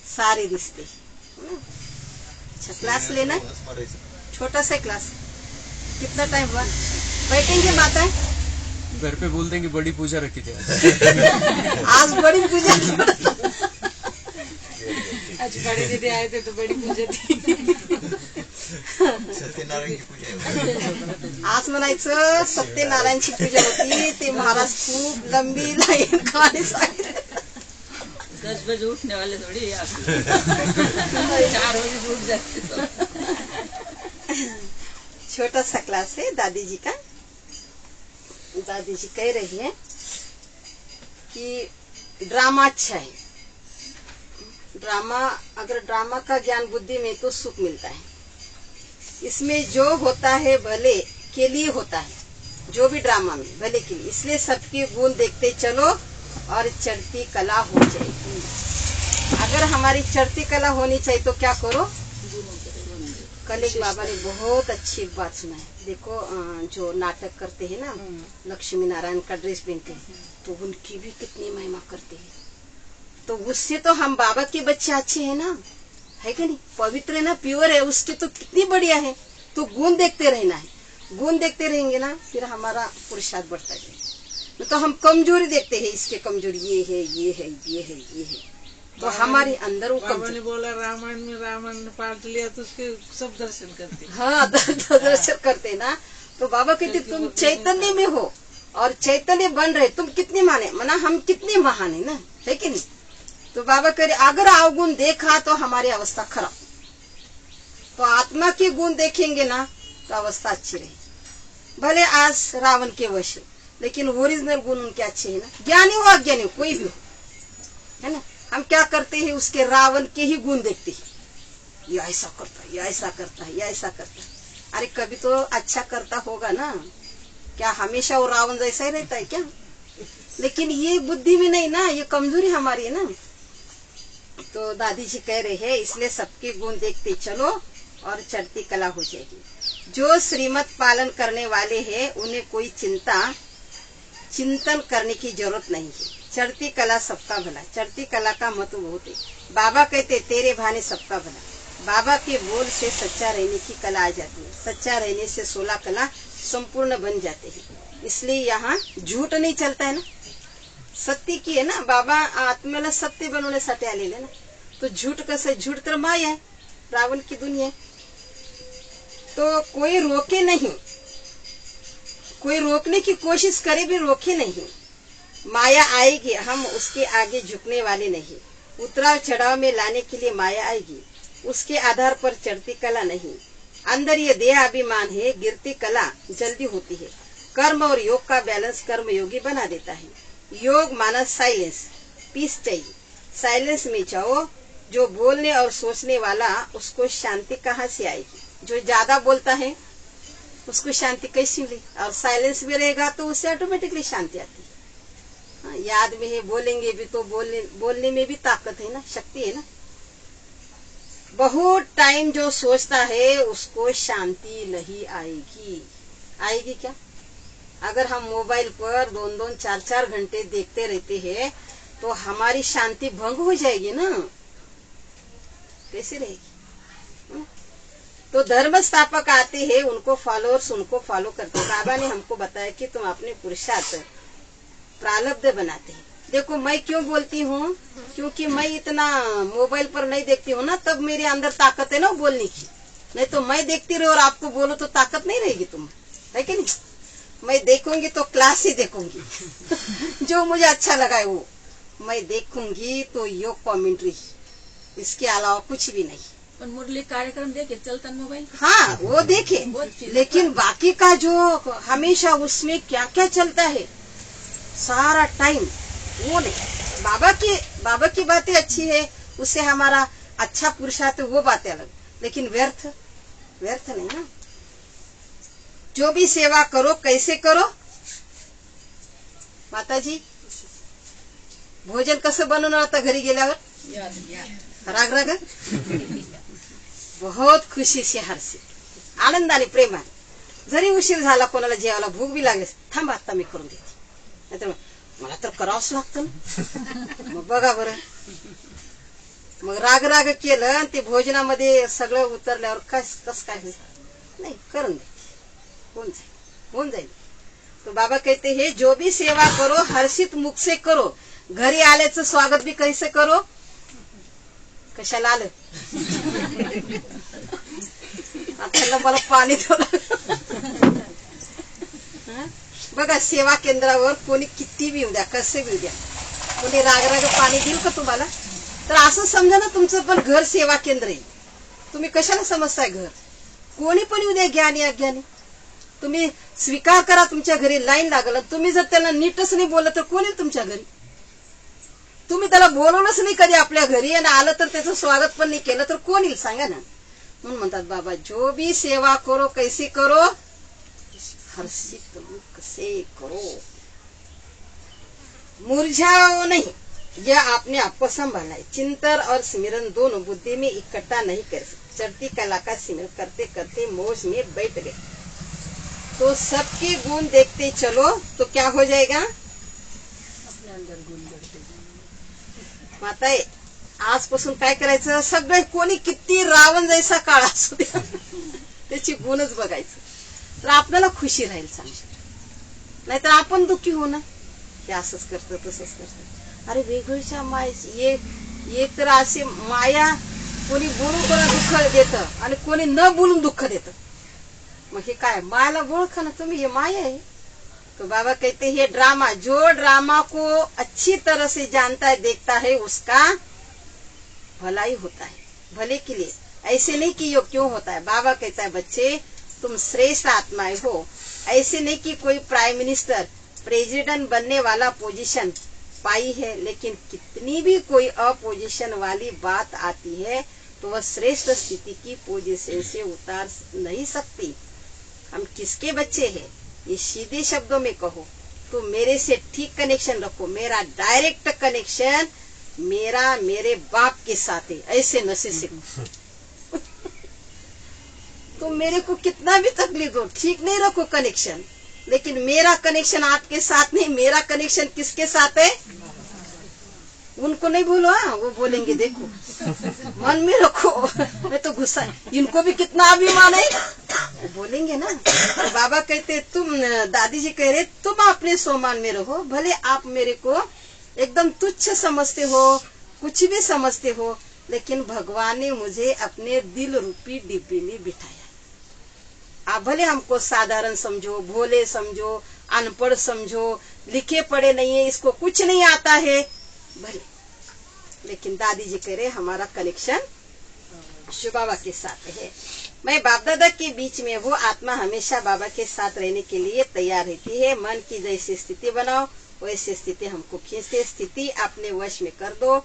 सारे रिश्ते. अच्छा, क्लास लेना, छोटा सा क्लास. कितना टाइम हुआ? बैठेंगे, बात है. घर पे बोल देंगे बड़ी पूजा रखी थी आज बड़ी पूजा. आज बड़े दीदी आए थे तो बड़ी पूजा थी. सत्यनारायण की पूजा आहे. आज म्हणायचं सत्यनारायणची पूजा होती. ते महाराज खूप लंबी लाईन खाली सांगितलं. 10 बजे उठने वाले थोड़ी आप 4 बजे उठ जाते तो. छोटा सा क्लास है दादी जी का. दादी जी कह रही है कि ड्रामा अच्छा है. ड्रामा, अगर ड्रामा का ज्ञान बुद्धि में तो सुख मिलता है. इसमें जो होता है भले के लिए होता है, जो भी ड्रामा में भले के लिए. इसलिए सबके गुण देखते चलो और चढ़ती कला हो जाएगी. अगर हमारी चढ़ती कला होनी चाहिए तो क्या करो? कल एक बाबा ने बहुत अच्छी बात सुना है. देखो, जो नाटक करते हैं ना, लक्ष्मी नारायण का ड्रेस पहनते हैं, तो उनकी भी कितनी महिमा करते हैं. तो उससे तो हम बाबा के बच्चे अच्छे हैं ना, है कि नहीं? पवित्र है ना, प्योर है, उसकी तो कितनी बढ़िया है. तो गुण देखते रहना है. गुण देखते रहेंगे ना, फिर हमारा पुरुषार्थ बढ़ता जाएगा. तो हम कमजोरी देखते हैं, इसके कमजोरी ये है, ये है, ये है, ये है, तो हमारे अंदर वो बाबा ने कमजोरी. बोला रामायण में रावण ने पार्ट लिया तो उसके सब दर्शन करते. हाँ, दर्शन करते ना. तो बाबा कहते तुम चैतन्य में हो और चैतन्य बन रहे, तुम कितने माने, मना हम कितने महान है ना, है कि नहीं? तो बाबा कह रहे अगर अवगुण देखा तो हमारी अवस्था खराब. तो आत्मा के गुण देखेंगे ना तो अवस्था अच्छी रहेगी. भले आज रावण के वश है, लेकिन ओरिजिनल गुण उनके अच्छे है ना. ज्ञानी हो अज्ञानी हो, कोई भी हो, है ना. हम क्या करते हैं, उसके रावण के ही गुण देखते हैं. ये ऐसा करता है, ये ऐसा करता है, ये ऐसा करता है. अरे कभी तो अच्छा करता होगा ना. क्या हमेशा वो रावण जैसा ही रहता है क्या? लेकिन ये बुद्धि में नहीं ना, ये कमजोरी हमारी है ना. तो दादी जी कह रहे हैं इसलिए सबके गुण देखते चलो और चढ़ती कला हो जाएगी. जो श्रीमत पालन करने वाले हैं उन्हें कोई चिंतन करने की जरूरत नहीं है. चढ़ती कला सबका भला. चढ़ती कला का महत्व बहुत है. बाबा कहते तेरे भाने सबका भला. बाबा के बोल से सच्चा रहने की कला आ जाती है. सच्चा रहने से 16 कला संपूर्ण बन जाते हैं. इसलिए यहाँ झूठ नहीं चलता है ना, सत्य की है ना. बाबा आत्म्याला सत्य बनवण्यासाठी आलेले ना. तो झूठ कसं आहे? झूठ तर माया आहे, रावण की दुनिया. तो कोई रोके नहीं, कोई रोकने की कोशिश करे भी रोके नहीं. माया आएगी, हम उसके आगे झुकने वाले नहीं. उतराव चढ़ाव में लाने के लिए माया आएगी, उसके आधार पर चढ़ती कला नहीं. अंदर ये देह अभिमान है, गिरती कला जल्दी होती है. कर्म और योग का बैलेंस कर्म योगी बना देता है. योग माना साइलेंस, पीस चाहिए. साइलेंस में जाओ. जो बोलने और सोचने वाला उसको शांति कहाँ से आएगी? जो ज्यादा बोलता है उसको शांति कैसी मिलेगी? और साइलेंस में रहेगा तो उससे ऑटोमेटिकली शांति आती है. हाँ, याद में है, बोलेंगे भी तो बोलने में भी ताकत है ना, शक्ति है ना. बहुत टाइम जो सोचता है उसको शांति नहीं आएगी. आएगी क्या? अगर हम मोबाइल पर 2-2, 4-4 घंटे देखते रहते हैं तो हमारी शांति भंग हो जाएगी ना. कैसे रहेगी? तो धर्म स्थापक आते हैं, उनको फॉलोअर्स उनको फॉलो करते हैं. बाबा ने हमको बताया कि तुम अपने पुरुषार्थ प्रारब्ध बनाते हैं. देखो मैं क्यों बोलती हूँ, क्योंकि मैं इतना मोबाइल पर नहीं देखती हूँ ना, तब मेरे अंदर ताकत है ना बोलने की. नहीं तो मैं देखती रही और आपको बोलो तो ताकत नहीं रहेगी तुम, है कि नहीं? मैं देखूंगी तो क्लास ही देखूंगी जो मुझे अच्छा लगा है वो मैं देखूंगी, तो योग कमेंट्री, इसके अलावा कुछ भी नहीं। पण मुरली कार्यक्रम देखे चलता मोबाइल, हाँ वो देखे, लेकिन बाकी का जो हमेशा उसमें क्या क्या चलता है सारा टाइम वो नहीं। बाबा की बातें अच्छी है, उससे हमारा अच्छा पुरुषार्थ, वो बातें अलग, लेकिन व्यर्थ नहीं ना। जो भी सेवा करो कैसे करो, माताजी भोजन कसं बनवणार आता घरी गेल्यावर? राग बहुत खुशीशी हर्षित आनंदाने प्रेमाने, जरी उशीर झाला कोणाला जेवायला भूक बी लागली, थांब आता मी करून देते, नाहीतर मला तर करावंच लागतं ना। मग बघा बरं, मग राग केलं आणि ते भोजनामध्ये सगळं उतरल्यावर कस काय होईल? नाही, करून दे, होऊन जाईल। तो बाबा कहते हैं जो भी सेवा करो हर्षित मुख से करो, घरी आल्याचं स्वागत भी कैसे करो? कशाला आलं? आता मला पाणी बघा, सेवा केंद्रावर कोणी किती बी उद्या कसे बी उद्या कोणी राग पाणी देईल का तुम्हाला? तर असं समजा ना, तुमचं पण घर सेवा केंद्र आहे, तुम्ही कशाला समजताय घर? कोणी पण उद्या ज्ञानी अज्ञानी, तुम्ही स्वीकार करा, तुमच्या घरी लाईन लागल, तुम्ही जर त्याला नीटच नाही बोललं तर कोण येईल तुमच्या घरी? तुम्ही त्याला बोलवलंच नाही कधी आपल्या घरी आणि आलं तर त्याचं स्वागत पण नाही केलं तर कोण येईल सांगा ना? म्हणून म्हणतात बाबा, जो भी सेवा करो कैसी करो, हर्षित मुख से करो, मुरझाओ नहीं, यह आपने आपको संभालना है। चिंतन और सिमरन दोनों बुद्धि में इकट्ठा नहीं कर सकते। चढ़ती कला का सिमरन करते करते मोज में बैठ गए तो सबके गुण देखते चलो, तो क्या हो जाएगा? अपने अंदर गुण बढ़ते जाएंगे। माताए, आजपासून काय करायचं, सगळे कोणी किती रावण जैसा काळ असू द्या, त्याची गुणच बघायचं, तर आपल्याला खुशी राहील चांगली, नाहीतर आपण दुःखी होणार, ते असंच करतं तसंच करतं। अरे वेगवेगळ्या माया, एक तर असे माया कोणी बोलून कोणा दुःख देतं आणि कोणी न बोलून दुःख देतं, मग हे काय? मायाला ओळखा ना तुम्ही, हे माया है। तो बाबा कहते हैं ड्रामा, जो ड्रामा को अच्छी तरह से जानता है देखता है उसका भलाई होता है, भले के लिए, ऐसे नहीं कि यो क्यों होता है। बाबा कहता है बच्चे तुम श्रेष्ठ आत्माएं हो, ऐसे नहीं कि कोई प्राइम मिनिस्टर प्रेसिडेंट बनने वाला पोजीशन पाई है, लेकिन कितनी भी कोई अपोजिशन वाली बात आती है तो वह श्रेष्ठ स्थिति की पोजीशन से उतार नहीं सकती। हम किसके बच्चे हैं ये सीधे शब्दों में कहो तो मेरे से ठीक कनेक्शन रखो, मेरा डायरेक्ट कनेक्शन मेरा मेरे बाप के साथ है, ऐसे नशे से तो मेरे को कितना भी तकलीफ हो ठीक नहीं रखो कनेक्शन, लेकिन मेरा कनेक्शन आपके साथ नहीं, मेरा कनेक्शन किसके साथ है? उनको नहीं बोलो, हाँ वो बोलेंगे, देखो मन में रखो, मैं तो गुस्सा, इनको भी कितना अभिमान है, वो बोलेंगे ना। तो बाबा कहते तुम, दादी जी कह रहे तुम अपने सोमान में रहो, भले आप मेरे को एकदम तुच्छ समझते हो, कुछ भी समझते हो, लेकिन भगवान ने मुझे अपने दिल रूपी डिब्बे में बिठाया। आप भले हमको साधारण समझो, भोले समझो, अनपढ़ समझो, लिखे पढ़े नहीं है, इसको कुछ नहीं आता है, भले, लेकिन दादी जी कह रहे हमारा कनेक्शन शिव बाबा के साथ है। मैं बाप दादा के बीच में, वो आत्मा हमेशा बाबा के साथ रहने के लिए तैयार रहती है। मन की जैसी स्थिति बनाओ वैसी स्थिति हमको खींचते, स्थिति अपने वश में कर दो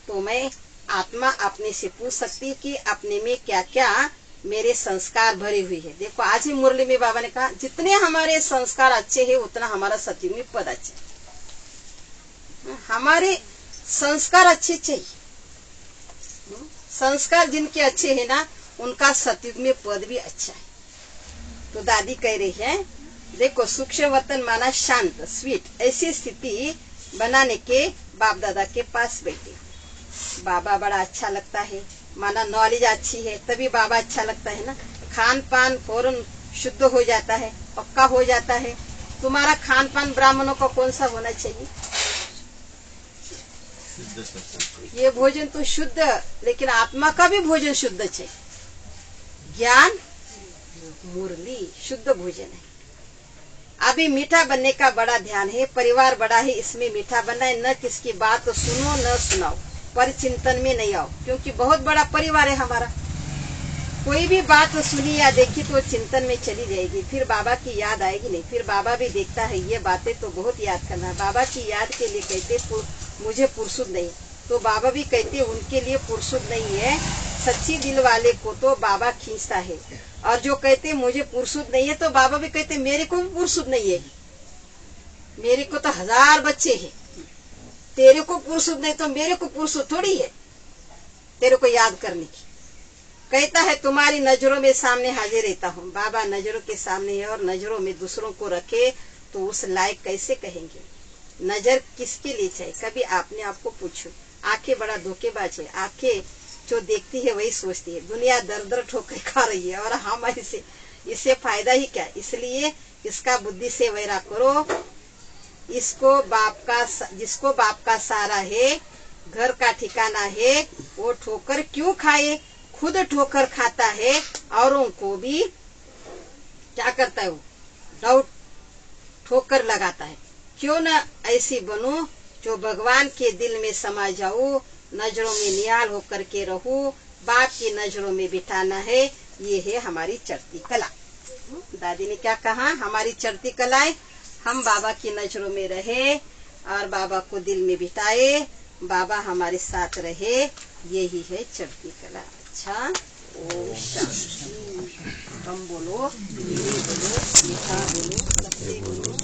तो मैं आत्मा अपने से पूछ सकती कि अपने में क्या क्या मेरे संस्कार भरे हुए है। देखो आज ही मुरली में बाबा ने कहा जितने हमारे संस्कार अच्छे हैं उतना हमारा सतयुग में पद अच्छा है। हमारे संस्कार अच्छे चाहिए, संस्कार जिनके अच्छे हैं ना उनका सतयुग में पद भी अच्छा है। तो दादी कह रही है देखो सूक्ष्म वतन माना शांत स्वीट, ऐसी स्थिति बनाने के बाप दादा के पास बैठे। बाबा बड़ा अच्छा लगता है, माना नॉलेज अच्छी है तभी बाबा अच्छा लगता है ना। खान पान फौरन शुद्ध हो जाता है, पक्का हो जाता है। तुम्हारा खान पान ब्राह्मणों का कौन सा होना चाहिए? ये भोजन तो शुद्ध, लेकिन आत्मा का भी भोजन शुद्ध चाहिए। ज्ञान मुरली शुद्ध भोजन है। अभी मीठा बनने का बड़ा ध्यान है, परिवार बड़ा है, इसमें मीठा बनना है। न किसकी बात तो सुनो न सुनाओ, पर चिंतन में नहीं आओ, क्योंकि बहुत बड़ा परिवार है हमारा। कोई भी बात सुनी या देखी तो चिंतन में चली जाएगी, फिर बाबा की याद आएगी नहीं। फिर बाबा भी देखता है ये बातें तो बहुत याद करना है। बाबा की याद के लिए कहते मुझे फुर्सत नहीं, तो बाबा भी कहते उनके लिए फुर्सत नहीं है। सच्ची दिल वाले को तो बाबा खींचता है, और जो कहते मुझे फुर्सत नहीं है तो बाबा भी कहते मेरे को भी फुर्सत नहीं है, मेरे को तो 1000 बच्चे हैं, तेरे को फुर्सत नहीं तो मेरे को फुर्सत थोड़ी है तेरे को याद करने की। कहता है तुम्हारी नजरों में सामने हाजिर रहता हूँ। बाबा नजरों के सामने है और नजरों में दूसरों को रखे तो उस लायक कैसे कहेंगे। नजर किसके लिए चाहिए, कभी आपने आपको पूछो। आंखें बड़ा धोखेबाज है, आंखें जो देखती है वही सोचती है। दुनिया दर दर ठोकर खा रही है और हम इससे फायदा ही क्या। इसलिए इसका बुद्धि से वैरा करो। जिसको बाप का सारा है, घर का ठिकाना है, वो ठोकर क्यों खाए। खुद ठोकर खाता है, औरों को भी क्या करता है, वो डाउट ठोकर लगाता है। क्यों न ऐसी बनो जो भगवान के दिल में समा जाओ, नजरों में निहाल होकर के रहूं, बाप की नजरों में बिठाना है। ये है हमारी चढ़ती कला। दादी ने क्या कहा, हमारी चढ़ती कलाएं हम बाबा की नजरों में रहे और बाबा को दिल में बिठाए, बाबा हमारे साथ रहे, यही है चढ़ती कला। अच्छा, ओम शांति। कम बोलो, धीरे बोलो, मीठा बोलो, सबसे बोलो।